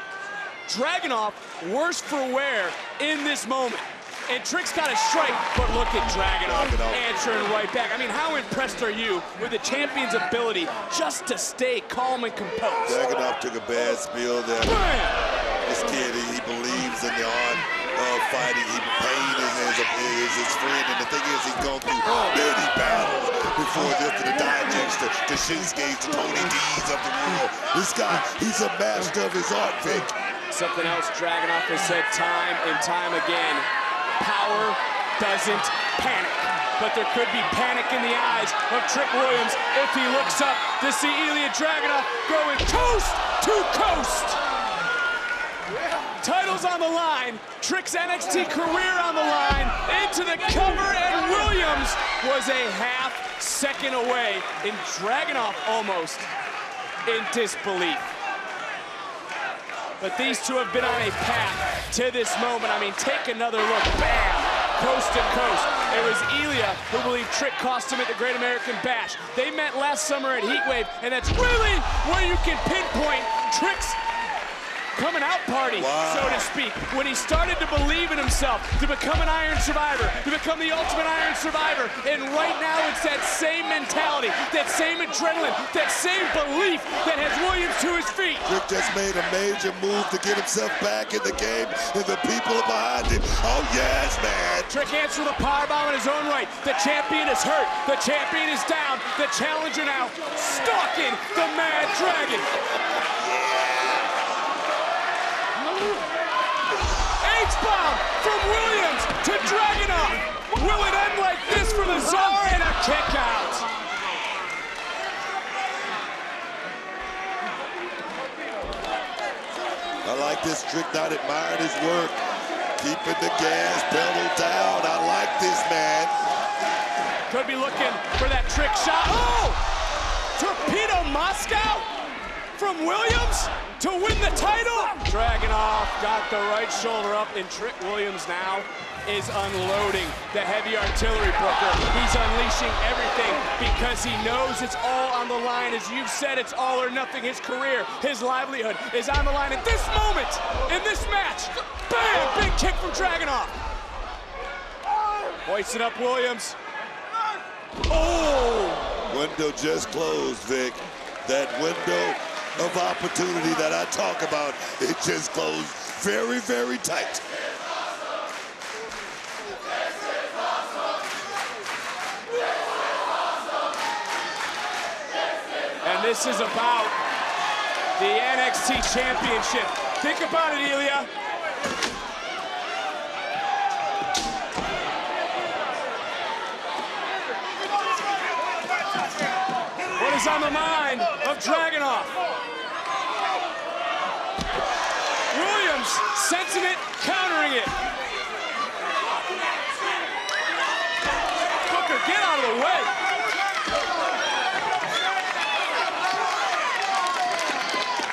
Dragunov, worse for wear in this moment. And Trick's got a strike, but look at Dragunov answering right back. I mean, how impressed are you with the champion's ability just to stay calm and composed? Dragunov took a bad spill there. Bam! This kid, he believes in the art of fighting. Pain is his friend, and the thing is, he's gone through many battles before this, to the Dijaks, to Shinsuke's, to Tony D's of the world. This guy, he's a master of his art, Vic. Something else Dragunov has said time and time again. Power doesn't panic, but there could be panic in the eyes of Trick Williams if he looks up to see Ilya Dragunov going coast to coast. Titles on the line, Trick's NXT career on the line, into the cover, and Williams was a half second away, and Dragunov almost in disbelief. But these two have been on a path to this moment. I mean, take another look. Bam! Coast to coast. It was Ilya who believed Trick cost him at the Great American Bash. They met last summer at Heatwave, and that's really where you can pinpoint Trick's coming out party, so to speak, when he started to believe in himself, to become an Iron Survivor, to become the ultimate Iron Survivor. And right now it's that same mentality, that same adrenaline, that same belief that has Williams to his feet. Trick just made a major move to get himself back in the game, and the people are behind him. Oh yes, man. Trick answered the powerbomb in his own right. The champion is hurt. The champion is down. The challenger now stalking the Mad Dragon. H-bomb from Williams to Dragunov. Will it end like this for the Czar, and a kick out? I like this. Trick not admiring his work. Keeping the gas pedal down. I like this, man. Could be looking for that trick shot. Oh! Torpedo Moscow from Williams to win the title. Dragunov got the right shoulder up, and Trick Williams now is unloading the heavy artillery, Booker. He's unleashing everything because he knows it's all on the line. As you've said, it's all or nothing. His career, his livelihood is on the line at this moment, in this match. Bam! Big kick from Dragunov. Hoisted up Williams. Oh! Window just closed, Vic. That window of opportunity that I talk about, it just closed very, very tight. And this is about the NXT Championship. Think about it, Ilya. What is on the mind of Dragunov? Williams sensing it, countering it. Booker, get out of the way.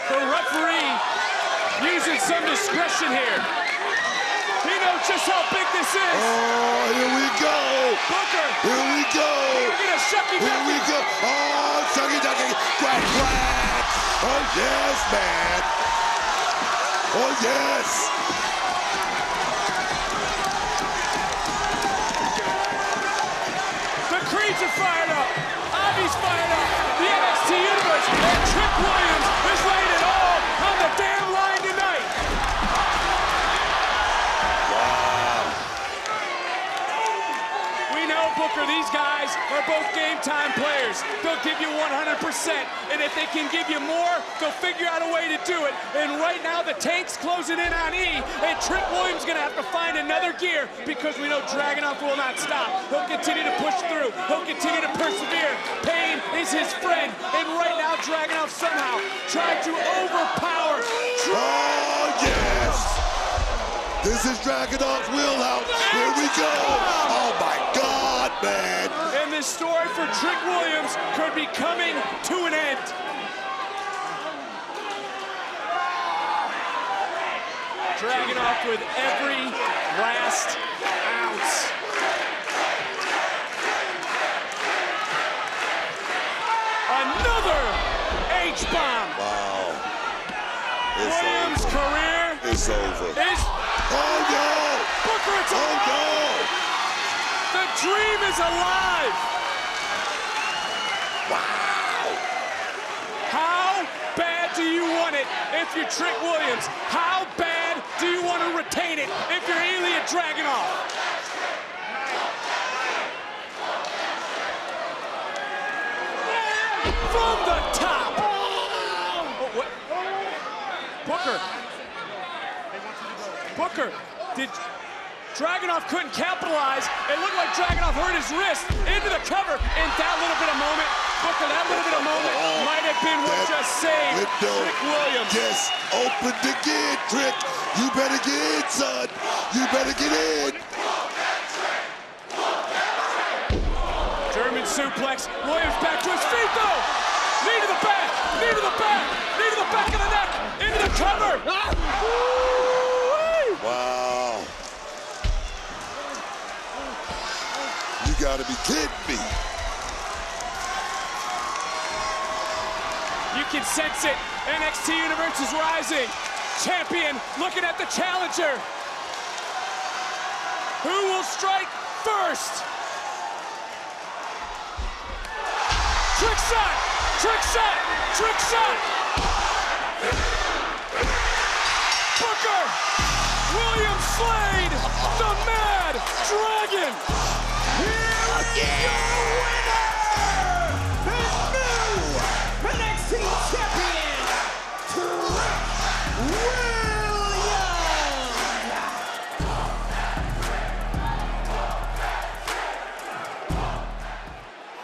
The referee used some discretion here. He knows just how big this is. Oh, here we go. Booker. Here we go. Look at a shucky Here we ducky. go. Oh, shucky ducky. Quack, quack. Oh, yes, man. Oh, yes. The Creeds are fired up. Avi's fired up. The NXT Universe and Trick Williams is laying it all on the damn line tonight. We know, Booker, these guys are both game-time players. They'll give you 100%, and if they can give you more, they'll figure out a way to do it. And right now, the tank's closing in on E, and Trick Williams is going to have to find another gear because we know Dragunov will not stop. He'll continue to push through. He'll continue to persevere. Pain is his friend, and right now, Dragunov somehow tried to overpower Oh, yes. This is Dragunov's wheelhouse. Here we go. Oh, my God, man. And this story for Trick Williams could be coming to an end. Dragunov with every last ounce. Another H-bomb. Wow. Williams' career It's over. is Oh, no. Booker, it's Oh, alive. no. The dream is alive. Wow. How bad do you want it if you're Trick Williams? How bad do you want to retain it if you're Ilya Dragunov? From the top. Oh, what? Booker. Booker, did Dragunov couldn't capitalize. It looked like Dragunov hurt his wrist into the cover. And that little bit of moment, Booker, that little bit of moment might have been what just saved Trick Williams. Yes, opened again, Trick. You better get in, son. You better get in. German suplex. Williams back to his feet, though. Knee to the back. Knee to the back. Knee to the back of the neck. Into the cover. Wow. You gotta be kidding me. You can sense it. NXT Universe is rising. Champion looking at the challenger. Who will strike first? Trick shot! Trick shot! Trick shot! Booker! William Slade! The Mad Dragon! Here is your winner, the new NXT champion, Trick Williams.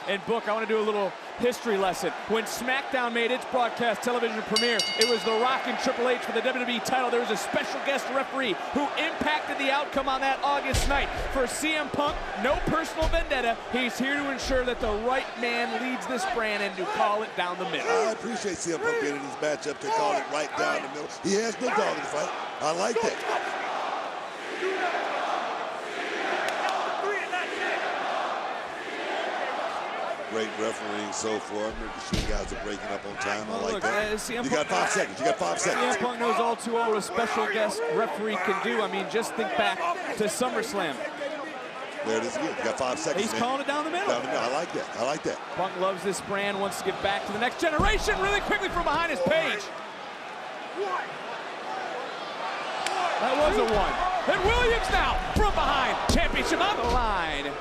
And Book, I want to do a little history lesson. When SmackDown made its broadcast television premiere, it was The Rock and Triple H for the WWE title. There was a special guest referee who impacted the outcome on that August night. For CM Punk, no personal vendetta. He's here to ensure that the right man leads this brand and to call it down the middle. I appreciate CM Punk being in this matchup to call it right down the middle. He has no dog in the fight. I like that. Great refereeing so far. Making sure guys are breaking up on time. I like that. You got 5 seconds. You got 5 seconds. CM Punk knows all too well what a special guest referee can do. I mean, just think back to SummerSlam. There it is again. You got 5 seconds. He's man. calling it down the middle. Down the middle. I like that. I like that. Punk loves this brand, wants to give back to the next generation really quickly from behind his page. That was a one. And Williams now from behind. Championship on the line.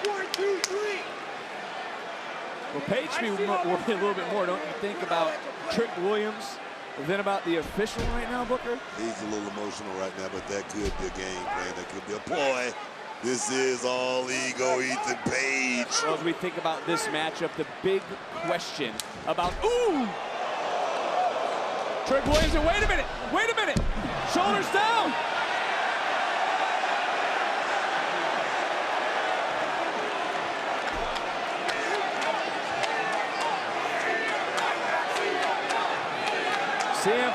1, 2, 3. Well, Page should be worried a little bit more, don't you think, about Trick Williams than about the official right now, Booker? He's a little emotional right now, but that could be a game plan. That could be a ploy. This is all ego, Ethan Page. Well, as we think about this matchup, the big question about, ooh! Trick Williams, and wait a minute, shoulders down.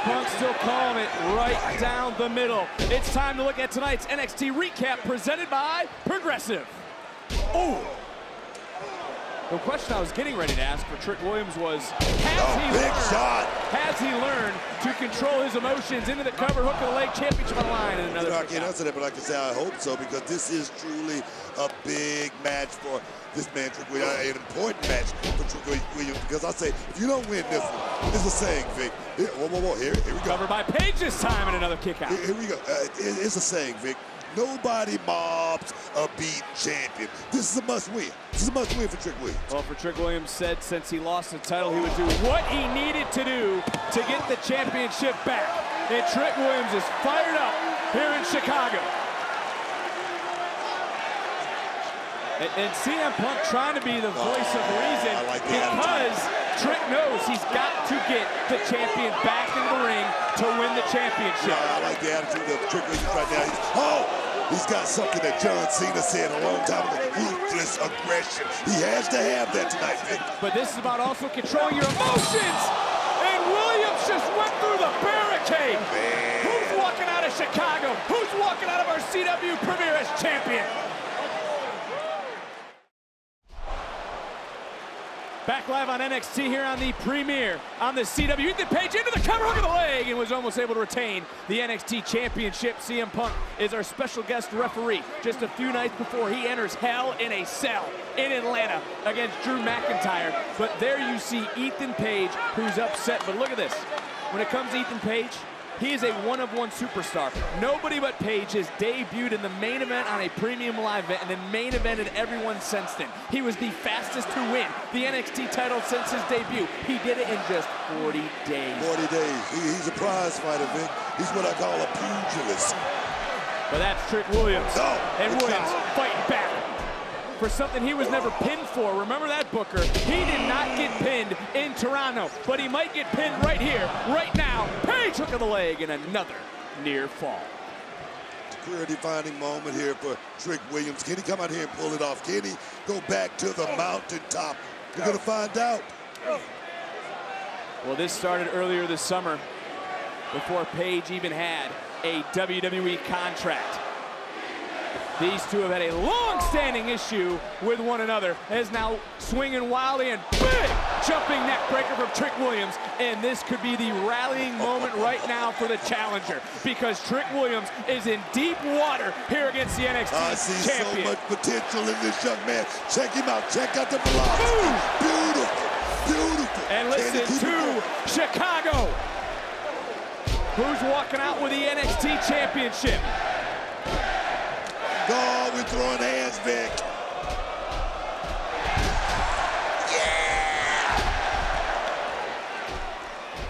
Punk still calling it right down the middle. It's time to look at tonight's NXT recap presented by Progressive. Oh! The question I was getting ready to ask for Trick Williams was, has he learned to control his emotions into the cover, hook of the leg, championship on the line, and another? I can't answer that, but I can say I hope so, because this is truly a big match for this man, Trick Williams, an important match for Trick Williams, because I say, if you don't win this one, it's a saying, Vic. Here, whoa, here we go. Covered by Page this time, and another kick out. Here we go. It's a saying, Vic. Nobody mobs a beat champion. This is a must-win. This is a must-win for Trick Williams. Well, for Trick Williams said since he lost the title, he would do what he needed to do to get the championship back. And Trick Williams is fired up here in Chicago. And CM Punk trying to be the voice of reason, because Trick knows he's got to get the champion back into the ring to win the championship. I like the attitude of Trick Williams right now. He's got something that John Cena said a long time ago, ruthless aggression. He has to have that tonight, Vic. But this is about also controlling your emotions. And Williams just went through the barricade. Man. Who's walking out of Chicago? Who's walking out of our CW premiere as champion? Back live on NXT here on the premiere on the CW. Ethan Page into the cover, hook of the leg, and was almost able to retain the NXT Championship. CM Punk is our special guest referee just a few nights before he enters Hell in a Cell in Atlanta against Drew McIntyre. But there you see Ethan Page, who's upset. But look at this. When it comes to Ethan Page, he is a one-of-one superstar. Nobody but Page has debuted in the main event on a premium live event and then main evented everyone since then. He was the fastest to win the NXT title since his debut. He did it in just 40 days. 40 days. He's a prize fighter, Vic. He's what I call a pugilist. But that's Trick Williams. And Williams fighting back for something he was never pinned for. Remember that, Booker? He did not get pinned in Toronto, but he might get pinned right here, right now. Page hook of the leg and another near fall. Career-defining moment here for Trick Williams. Can he come out here and pull it off? Can he go back to the mountaintop? We're going to find out. Well, this started earlier this summer before Page even had a WWE contract. These two have had a long-standing issue with one another, as now swinging wildly and big jumping neck breaker from Trick Williams. And this could be the rallying moment right now for the challenger, because Trick Williams is in deep water here against the NXT champion. I see so much potential in this young man. Check him out. Check out the velocity. Beautiful. Beautiful. And listen to Chicago, who's walking out with the NXT championship. Oh, we're throwing hands, Vic. Yeah!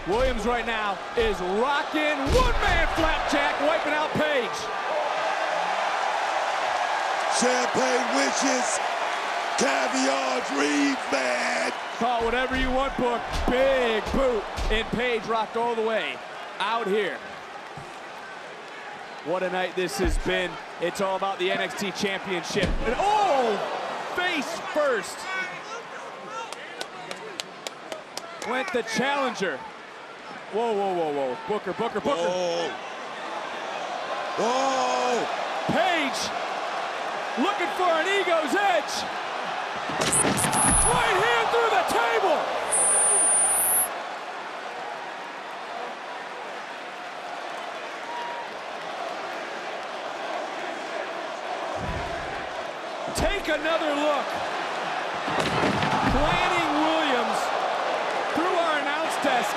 Williams right now is rocking one-man flapjack, wiping out Page. Champagne wishes, caviar dreams, man. Call whatever you want, Book. Big boot, and Page rocked all the way out here. What a night this has been. It's all about the NXT Championship. And face first went the challenger. Whoa. Booker. Whoa. Page looking for an ego's edge. Right hand through the table. Take another look. Planning Williams through our announce desk.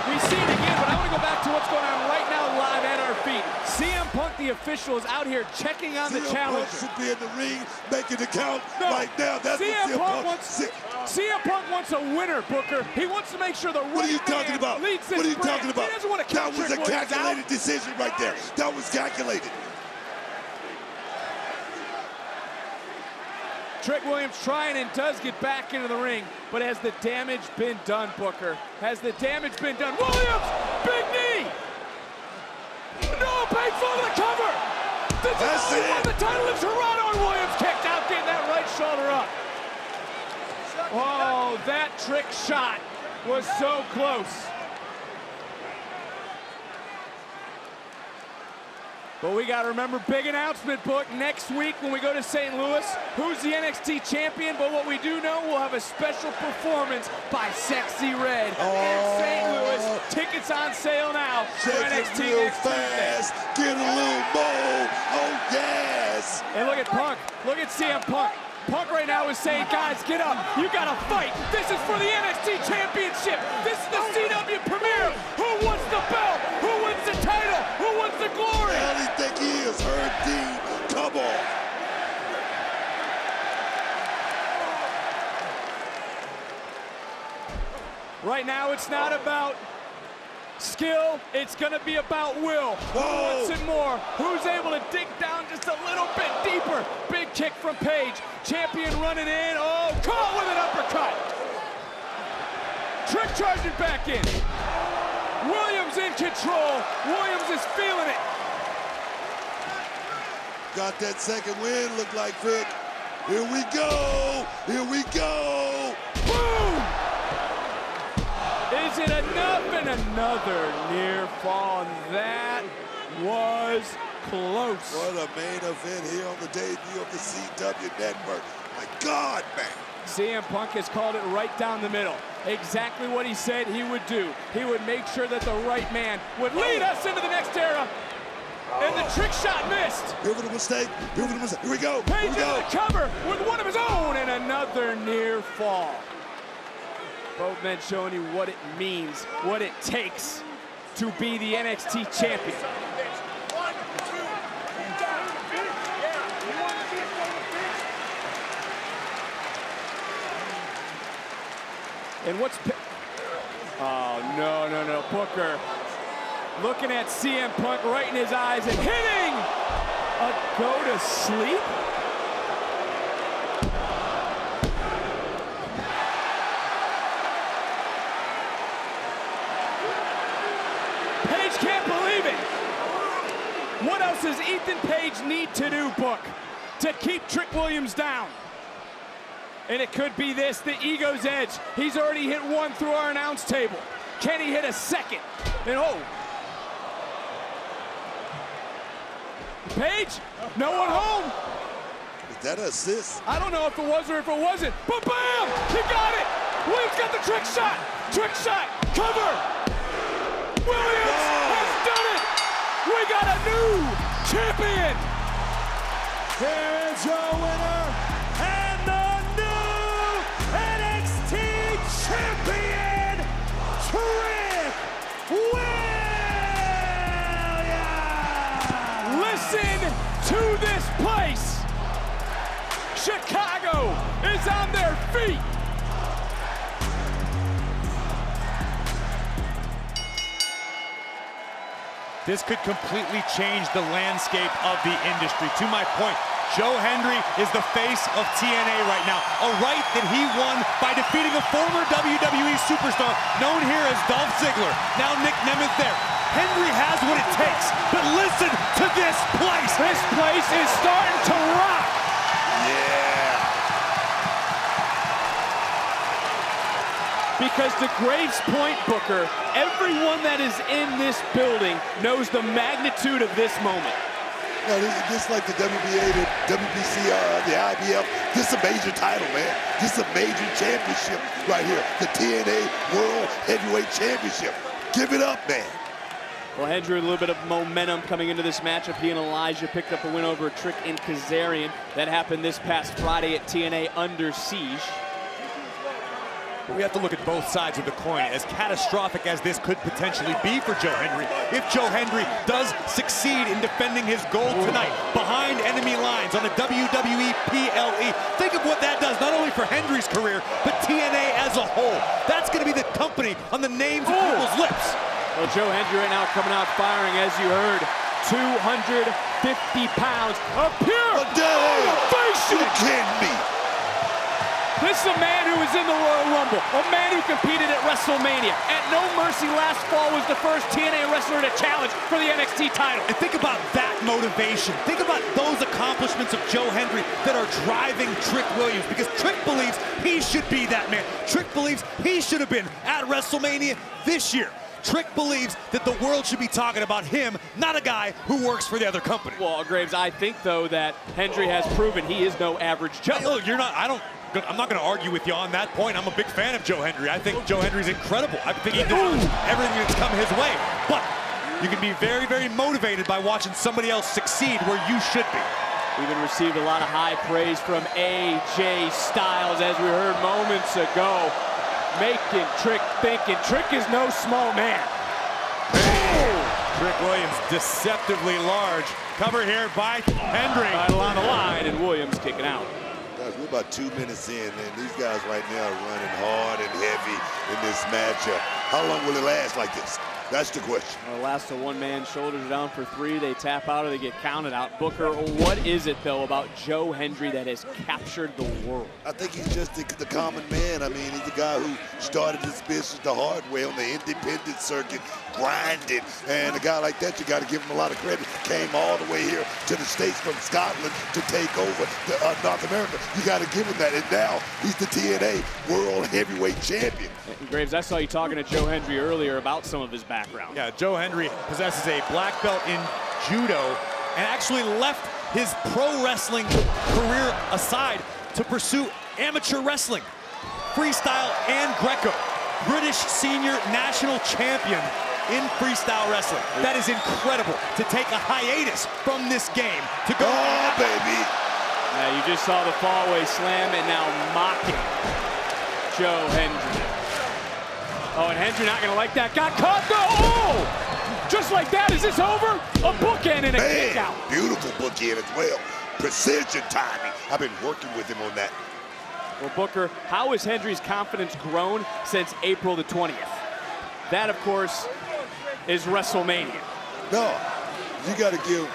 We see it again, but I want to go back to what's going on right now live at our feet. CM Punk, the official, is out here checking on the challenger. CM Punk should be in the ring, making the count right now. That's CM what CM Punk wants a winner, Booker. He wants to make sure the What are you talking about? Leads this What are you brand. talking about? He doesn't want to that count was a Trick Williams calculated out. decision right there. That was calculated. Trick Williams trying and does get back into the ring, but has the damage been done, Booker? Has the damage been done? Williams, big knee! No, Page fall to the cover! That's it! Won the title in Toronto, and Williams kicked out, getting that right shoulder up. Oh, that trick shot was so close. But we got to remember, big announcement book next week when we go to St. Louis. Who's the NXT champion? But what we do know, we'll have a special performance by Sexy Red in St. Louis. Tickets on sale now for NXT next Tuesday. Get a little more. Oh, yes. And look at Punk. Look at CM Punk. Punk right now is saying, guys, get up. You got to fight. This is for the NXT Championship. This is the CW premiere. Who wants the belt? Who wins the title? Who wants the glory? Hell, he think he is her team. Come on. Right now, it's not about skill. It's going to be about will. Who wants it more? Who's able to dig down just a little bit deeper? Big kick from Paige. Champion running in. Oh, caught with an uppercut. Trick charging back in. Williams in control. Williams is feeling it. Got that second win, look like Trick. Here we go. Here we go. Boom! Is it enough? And another near fall. And that was close. What a main event here on the debut of the CW Network. My God, man. CM Punk has called it right down the middle. Exactly what he said he would do. He would make sure that the right man would lead us into the next era. And the trick shot missed. Here for the mistake. Here for the mistake. Here we go. Page Here we into go. the cover with one of his own and another near fall. Both men showing you what it means, what it takes to be the NXT champion. And what's... Oh, no. Booker looking at CM Punk right in his eyes and hitting a go to sleep. Page can't believe it. What else does Ethan Page need to do, Book, to keep Trick Williams down? And it could be this, the ego's edge. He's already hit one through our announce table. Can he hit a second? And oh. Page, no one home. Is that an assist? I don't know if it was or if it wasn't, but bam, he got it. Williams got the trick shot. Trick shot, cover. Williams has done it. We got a new champion. Here is your winner and the new NXT champion, Trick Williams. Listen to this place. Chicago is on their feet. This could completely change the landscape of the industry. To my point, Joe Hendry is the face of TNA right now. A right that he won by defeating a former WWE superstar known here as Dolph Ziggler. Now Nick Nemeth there. Hendry has what it takes, but listen to this place. This place is starting to rock. Yeah. Because to Graves' point, Booker, everyone that is in this building knows the magnitude of this moment. No, this is like the WBA, the WBC, the IBF. This is a major title, man. This is a major championship right here. The TNA World Heavyweight Championship. Give it up, man. Well, Hendry, a little bit of momentum coming into this matchup. He and Elijah picked up a win over Trick and Kazarian. That happened this past Friday at TNA Under Siege. We have to look at both sides of the coin, as catastrophic as this could potentially be for Joe Hendry. If Joe Hendry does succeed in defending his gold tonight behind enemy lines on the WWE PLE, think of what that does, not only for Hendry's career, but TNA as a whole. That's going to be the company on the names of people's lips. Well, Joe Hendry right now coming out firing, as you heard. 250 pounds of pure motivation. You kidding me? This is a man who was in the Royal Rumble, a man who competed at WrestleMania. At No Mercy last fall was the first TNA wrestler to challenge for the NXT title. And think about that motivation. Think about those accomplishments of Joe Hendry that are driving Trick Williams, because Trick believes he should be that man. Trick believes he should have been at WrestleMania this year. Trick believes that the world should be talking about him, not a guy who works for the other company. Well, Graves, I think, though, that Hendry has proven he is no average Joe. Look, I'm not going to argue with you on that point. I'm a big fan of Joe Hendry. I think Joe Hendry's incredible. I think he deserves everything that's come his way. But you can be very, very motivated by watching somebody else succeed where you should be. Even received a lot of high praise from AJ Styles, as we heard moments ago, making Trick thinking. Trick is no small man. Trick Williams deceptively large. Cover here by Hendry. Title on the line, and Williams kicking out. Guys, we're about 2 minutes in, and these guys right now are running hard and heavy in this matchup. How long will it last like this? That's the question. Well, last to one man, shoulders down for 3. They tap out or they get counted out. Booker, what is it, though, about Joe Hendry that has captured the world? I think he's just the common man. I mean, he's the guy who started his business the hard way on the independent circuit, grinding. And a guy like that, you got to give him a lot of credit. Came all the way here to the States from Scotland to take over North America. You got to give him that. And now he's the TNA World Heavyweight Champion. And Graves, I saw you talking to Joe Hendry earlier about some of his background. Yeah, Joe Hendry possesses a black belt in judo and actually left his pro wrestling career aside to pursue amateur wrestling, freestyle and Greco. British senior national champion in freestyle wrestling. That is incredible to take a hiatus from this game to go. Oh, baby. Now you just saw the fallaway slam and now mocking Joe Hendry. Oh, and Hendry not going to like that. Got caught, though. Oh! Just like that, is this over? A bookend and a kick out. Beautiful bookend as well. Precision timing. I've been working with him on that. Well, Booker, how has Hendry's confidence grown since April the 20th? That, of course, is WrestleMania. No, you got to give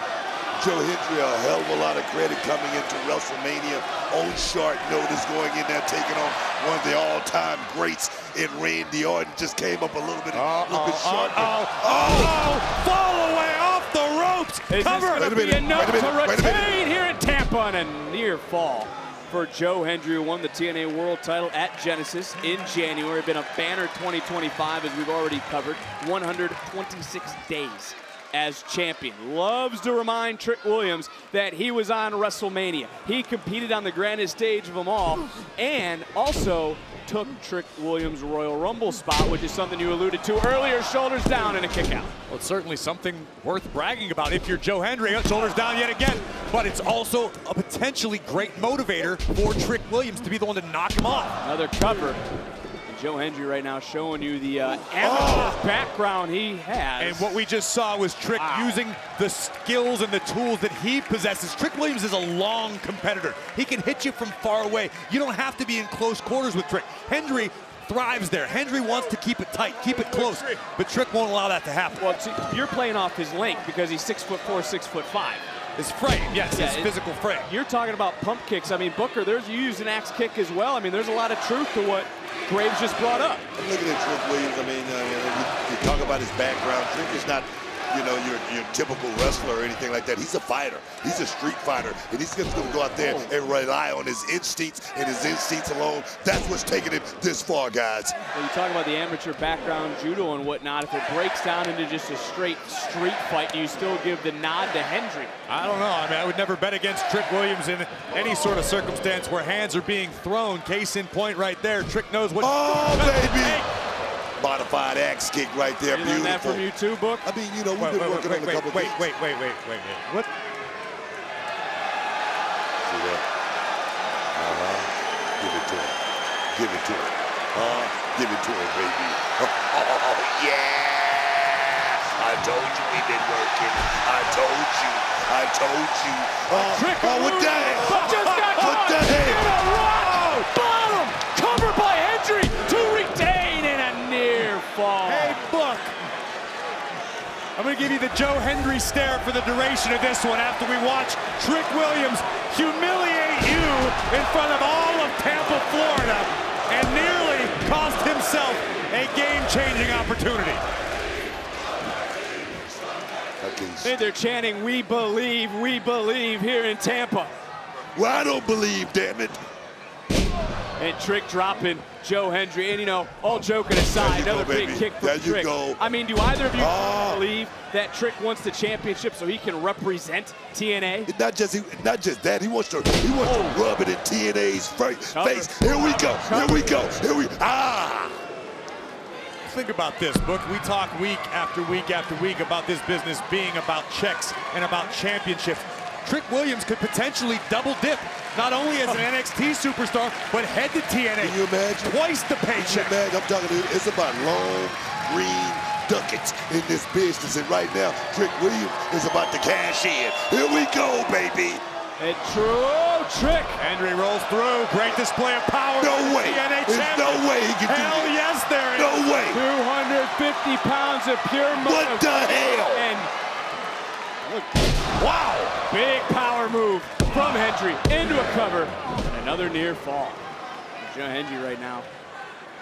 Joe Hendry a hell of a lot of credit coming into WrestleMania on short notice, going in there, taking on one of the all-time greats in Randy Orton. Just came up a little bit short. Fall away off the ropes. Is Cover. this going to be enough to retain here in Tampa on a near fall for Joe Hendry, who won the TNA World title at Genesis in January. Been a banner 2025, as we've already covered. 126 days as champion. Loves to remind Trick Williams that he was on WrestleMania. He competed on the grandest stage of them all, and also took Trick Williams' Royal Rumble spot, which is something you alluded to earlier. Shoulders down and a kick out. Well, it's certainly something worth bragging about if you're Joe Hendry. Shoulders down yet again, but it's also a potentially great motivator for Trick Williams to be the one to knock him off. Another cover. Joe Hendry right now showing you the amateur background he has. And what we just saw was Trick using the skills and the tools that he possesses. Trick Williams is a long competitor. He can hit you from far away. You don't have to be in close quarters with Trick. Hendry thrives there. Hendry wants to keep it tight, keep it close, but Trick won't allow that to happen. Well, see, you're playing off his length because he's 6'4", 6'5". His frame, yes, his physical frame. You're talking about pump kicks. I mean, Booker, you use an axe kick as well. I mean, there's a lot of truth to what Graves just brought up. I'm looking at Trick Williams. I mean, you talk about his background. Trick is not, your typical wrestler or anything like that. He's a fighter. He's a street fighter, and he's just going to go out there and rely on his instincts and his instincts alone. That's what's taking him this far, guys. Well, you talk about the amateur background, judo and whatnot. If it breaks down into just a straight street fight, do you still give the nod to Hendry? I don't know. I mean, I would never bet against Trick Williams in any sort of circumstance where hands are being thrown. Case in point right there. Trick knows what. Oh, baby! Modified axe kick right there. You Beautiful. learned that from you too, Book? I mean, we've been working on a couple of things. Wait. What? See that? Give it to him. Give it to him. Give it to him, baby. Oh, yeah! I told you we've been working. I told you. Trick what the hell? But just got caught the hell? in a rock bottom. Covered by Hendry to retain in a near fall. Hey, Book. I'm going to give you the Joe Hendry stare for the duration of this one after we watch Trick Williams humiliate you in front of all of Tampa, Florida, and nearly cost himself a game-changing opportunity. And they're chanting, we believe here in Tampa. Well, I don't believe, damn it. And Trick dropping Joe Hendry. And, you know, all joking aside, another big kick from There you Trick. go. I mean, do either of you believe that Trick wants the championship so he can represent TNA? Not just that. He wants to rub it in TNA's face. Here we go. Think about this, Book. We talk week after week after week about this business being about checks and about championships. Trick Williams could potentially double dip, not only as an NXT superstar, but head to TNA. Can you imagine? Twice the paycheck. I'm talking to you. It's about long, green ducats in this business. And right now, Trick Williams is about to cash in. Here we go, baby. And Trick. Hendry rolls through. Great display of power. No way. TNA There's champion. no way he can do Hell this. yes, there is. No way. 250 pounds of pure muscle. What the hell? And look, wow, big power move from Hendry into a cover. And another near fall. Joe Hendry right now.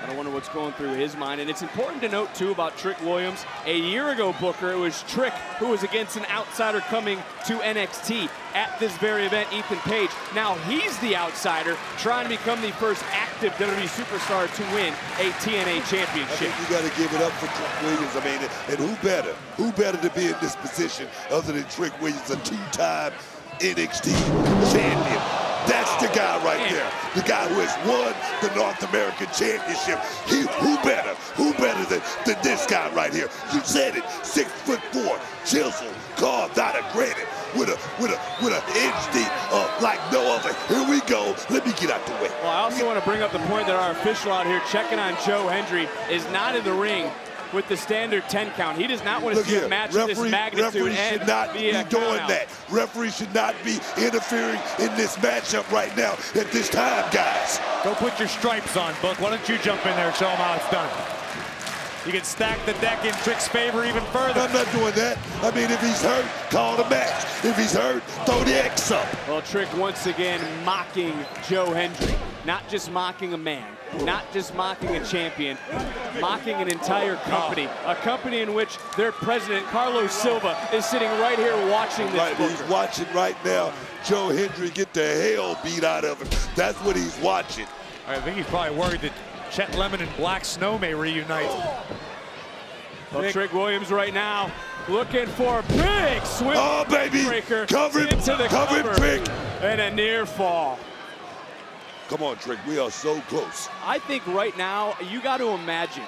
I don't wonder what's going through his mind. And it's important to note, too, about Trick Williams. A year ago, Booker, it was Trick who was against an outsider coming to NXT at this very event, Ethan Page. Now he's the outsider trying to become the first active WWE superstar to win a TNA championship. I think you got to give it up for Trick Williams. I mean, and who better to be in this position other than Trick Williams, a two-time NXT champion. That's the guy right there. The guy who has won the North American Championship. Who better than this guy right here? You said it. 6'4", chiseled, carved out of granite, with an inch deep, like no other. Here we go. Let me get out the way. Well, I also want to bring up the point that our official out here checking on Joe Hendry is not in the ring with the standard 10 count. He does not want to see a match of this magnitude. Referee should not be doing that. Referee should not be interfering in this matchup right now at this time, guys. Go put your stripes on, Book. Why don't you jump in there and show him how it's done? You can stack the deck in Trick's favor even further. I'm not doing that. I mean, if he's hurt, call the match. If he's hurt, throw the X up. Well, Trick once again mocking Joe Hendry. Not just mocking a man, not just mocking a champion, mocking an entire company. A company in which their president, Carlos Silva, is sitting right here watching this. Right, he's watching right now Joe Hendry get the hell beat out of him. That's what he's watching. I think he's probably worried that Chet Lemon and Black Snow may reunite. Well, Trick Williams right now looking for a big swing. Oh, baby. Breaker Cover him. into the Cover him, Trick. And a near fall. Come on, Trick. We are so close. I think right now, you got to imagine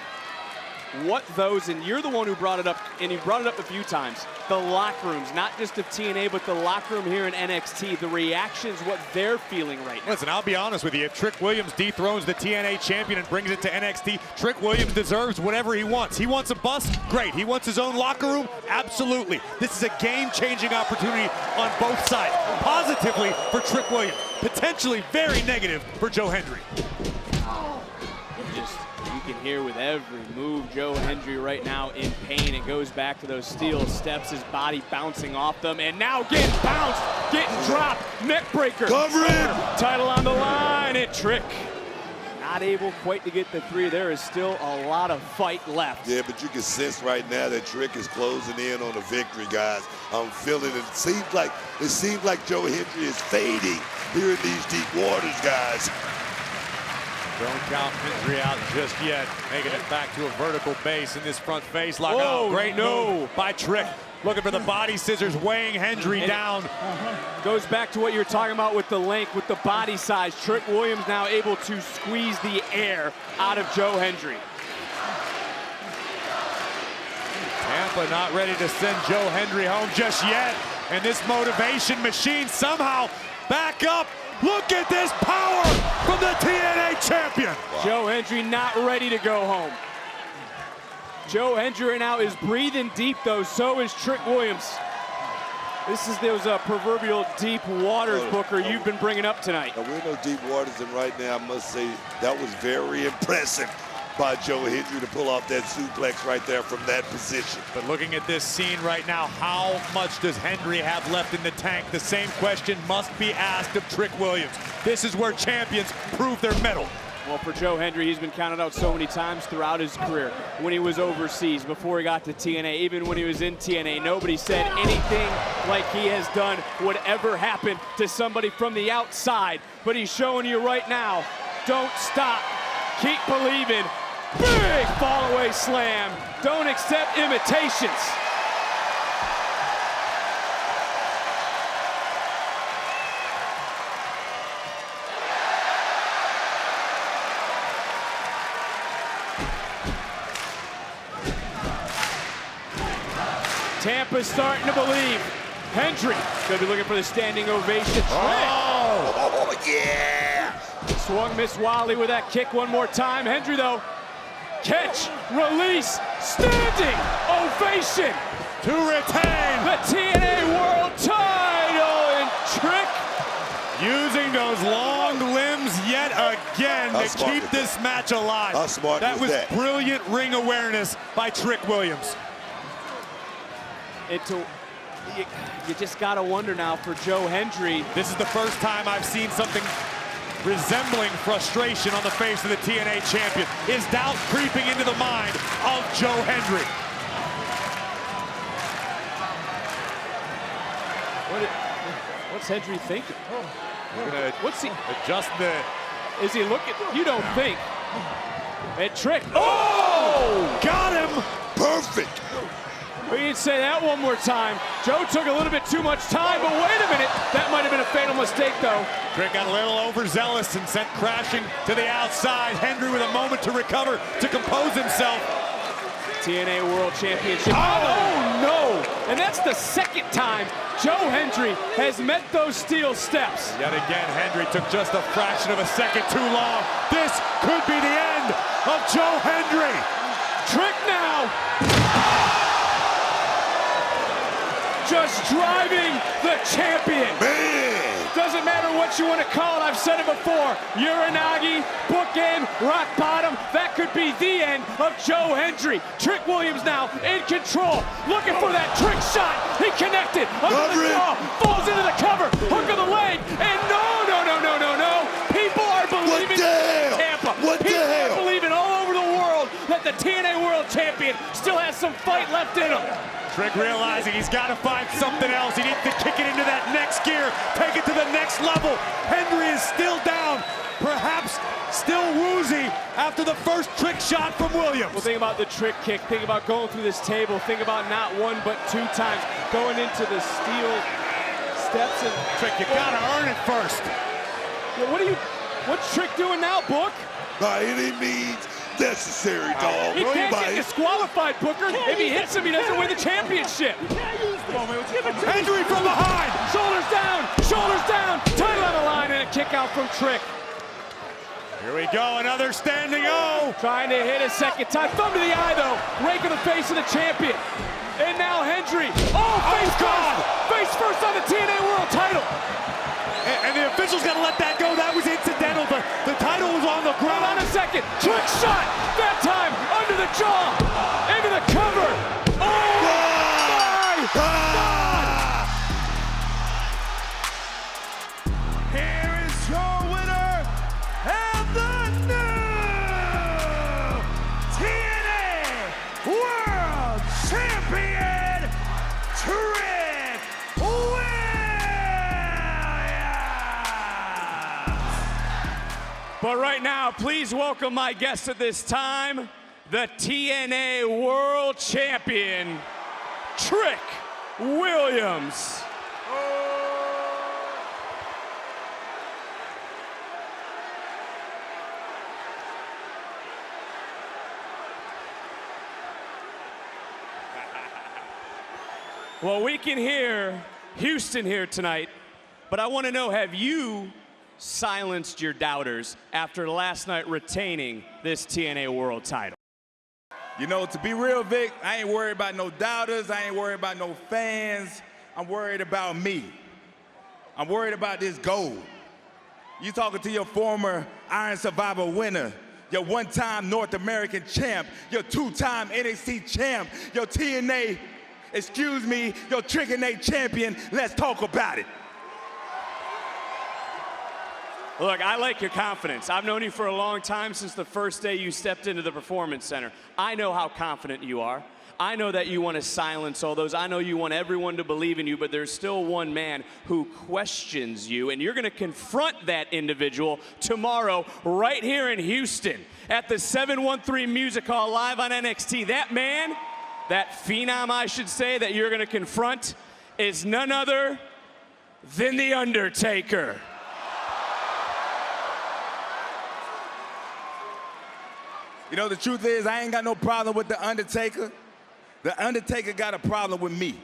what those, and you're the one who brought it up, and you brought it up a few times, the locker rooms, not just of TNA, but the locker room here in NXT, the reactions, what they're feeling right now. Listen, I'll be honest with you. If Trick Williams dethrones the TNA champion and brings it to NXT, Trick Williams deserves whatever he wants. He wants a bus? Great. He wants his own locker room? Absolutely. This is a game-changing opportunity on both sides. Positively for Trick Williams. Potentially very negative for Joe Hendry. You can hear with every move Joe Hendry right now in pain. It goes back to those steel steps, his body bouncing off them, and now getting bounced, getting dropped, neck breaker. Cover him! Title on the line, and Trick not able quite to get the three. There is still a lot of fight left. Yeah, but you can sense right now that Trick is closing in on a victory, guys. I'm feeling it. It seems like Joe Hendry is fading here in these deep waters, guys. Don't count Hendry out just yet. Making it back to a vertical base in this front face lock. Oh, great move by Trick. Looking for the body scissors, weighing Hendry down. Goes back to what you were talking about with the length, with the body size. Trick Williams now able to squeeze the air out of Joe Hendry. Tampa not ready to send Joe Hendry home just yet. And this motivation machine somehow back up. Look at this power from the TNA champion. Wow. Joe Hendry not ready to go home. Joe Hendry right now is breathing deep, though. So is Trick Williams. This is those proverbial deep waters, Booker, you've been bringing up tonight. Now, we're in those deep waters, and right now, I must say, that was very impressive by Joe Hendry to pull off that suplex right there from that position. But looking at this scene right now, how much does Hendry have left in the tank? The same question must be asked of Trick Williams. This is where champions prove their mettle. Well, for Joe Hendry, he's been counted out so many times throughout his career. When he was overseas, before he got to TNA, even when he was in TNA, nobody said anything like he has done would ever happen to somebody from the outside. But he's showing you right now Don't stop. Keep believing. Big fall-away slam. Don't accept imitations. Tampa's starting to believe. Hendry gonna be looking for the standing ovation. Oh, yeah. Swung Miss Wally with that kick one more time. Hendry though, catch, release, standing ovation To retain. the TNA World Title, and Trick Using those long limbs yet again How to smart keep was this match alive. How smart that was was that? brilliant ring awareness by Trick Williams. You just gotta wonder now for Joe Hendry. This is the first time I've seen something resembling frustration on the face of the TNA champion. Is doubt creeping into the mind of Joe Hendry? What's Hendry thinking? We're gonna What's he? adjust the. Is he looking? You don't think? And Trick. Oh! Got him! Perfect. We need to say that one more time. Joe took a little bit too much time, but wait a minute. That might have been a fatal mistake, though. Trick got a little overzealous and sent crashing to the outside. Hendry with a moment to recover, to compose himself. TNA World Championship. Oh, no! And that's the second time Joe Hendry has met those steel steps. Yet again, Hendry took just a fraction of a second too long. This could be the end of Joe Hendry. Trick now. Just driving the champion. Man. Doesn't matter what you want to call it, I've said it before. Uranagi, bookend, rock bottom. That could be the end of Joe Hendry. Trick Williams now in control. Looking for that trick shot. He connected under the jaw. Falls into the cover. Hook of the leg. And no. People are believing in Tampa. People are believing all over the world that the TNA World Champion still has some fight left in him. Trick realizing he's got to find something else. He needs to kick it into that next gear, take it to the next level. Hendry is still down, perhaps still woozy after the first trick shot from Williams. Well, think about the trick kick. Think about going through this table. Think about not one but two times going into the steel steps. And Trick, you got to earn it first. Yeah, what's Trick doing now, Book? By any means necessary, dog. He can't get disqualified, Booker. If he hits him, he doesn't win the championship. Hendry from behind. Shoulders down, title on the line, and a kick out from Trick. Here we go, another standing O. Trying to hit a second time. Thumb to the eye, though. Rake of the face of the champion. And now Hendry. Face first on the TNA World title. And the officials got to let that go. That was incidental. The title was on the ground. Hold on a second. Trick shot. That time under the jaw. Into the cover. Oh, my God. Here is your winner and the new TNA World Champion, Trick Williams. But right now, please welcome my guest at this time, the TNA World Champion, Trick Williams. Well, we can hear Houston here tonight, but I want to know, have you silenced your doubters after last night retaining this TNA World title? You know, to be real, Vic, I ain't worried about no doubters. I ain't worried about no fans. I'm worried about me. I'm worried about this gold. You talking to your former Iron Survivor winner, your one-time North American champ, your two-time NXT champ, your TNA, your Trick and Nate champion. Let's talk about it. Look, I like your confidence. I've known you for a long time, since the first day you stepped into the Performance Center. I know how confident you are. I know that you want to silence all those. I know you want everyone to believe in you, but there's still one man who questions you, and you're going to confront that individual tomorrow right here in Houston at the 713 Music Hall live on NXT. That man, that phenom, I should say, that you're going to confront is none other than The Undertaker. You know, the truth is, I ain't got no problem with The Undertaker. The Undertaker got a problem with me.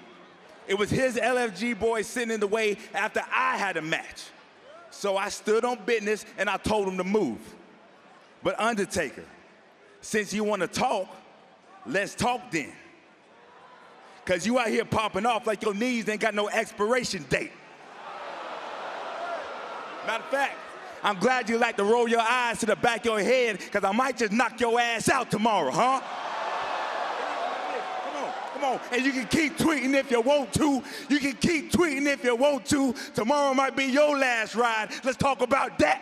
It was his LFG boy sitting in the way after I had a match. So I stood on business and I told him to move. But Undertaker, since you want to talk, let's talk then. Because you out here popping off like your knees ain't got no expiration date. Matter of fact, I'm glad you like to roll your eyes to the back of your head, because I might just knock your ass out tomorrow, huh? Come on. And you can keep tweeting if you want to. You can keep tweeting if you want to. Tomorrow might be your last ride. Let's talk about that.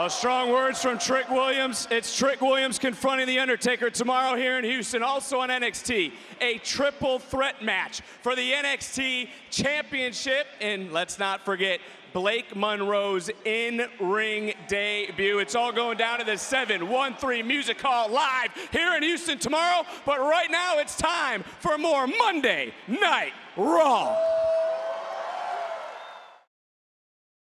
Strong words from Trick Williams. It's Trick Williams confronting The Undertaker tomorrow here in Houston, also on NXT. A triple threat match for the NXT Championship. And let's not forget Blake Monroe's in-ring debut. It's all going down to the 713 Music Hall live here in Houston tomorrow. But right now it's time for more Monday Night Raw.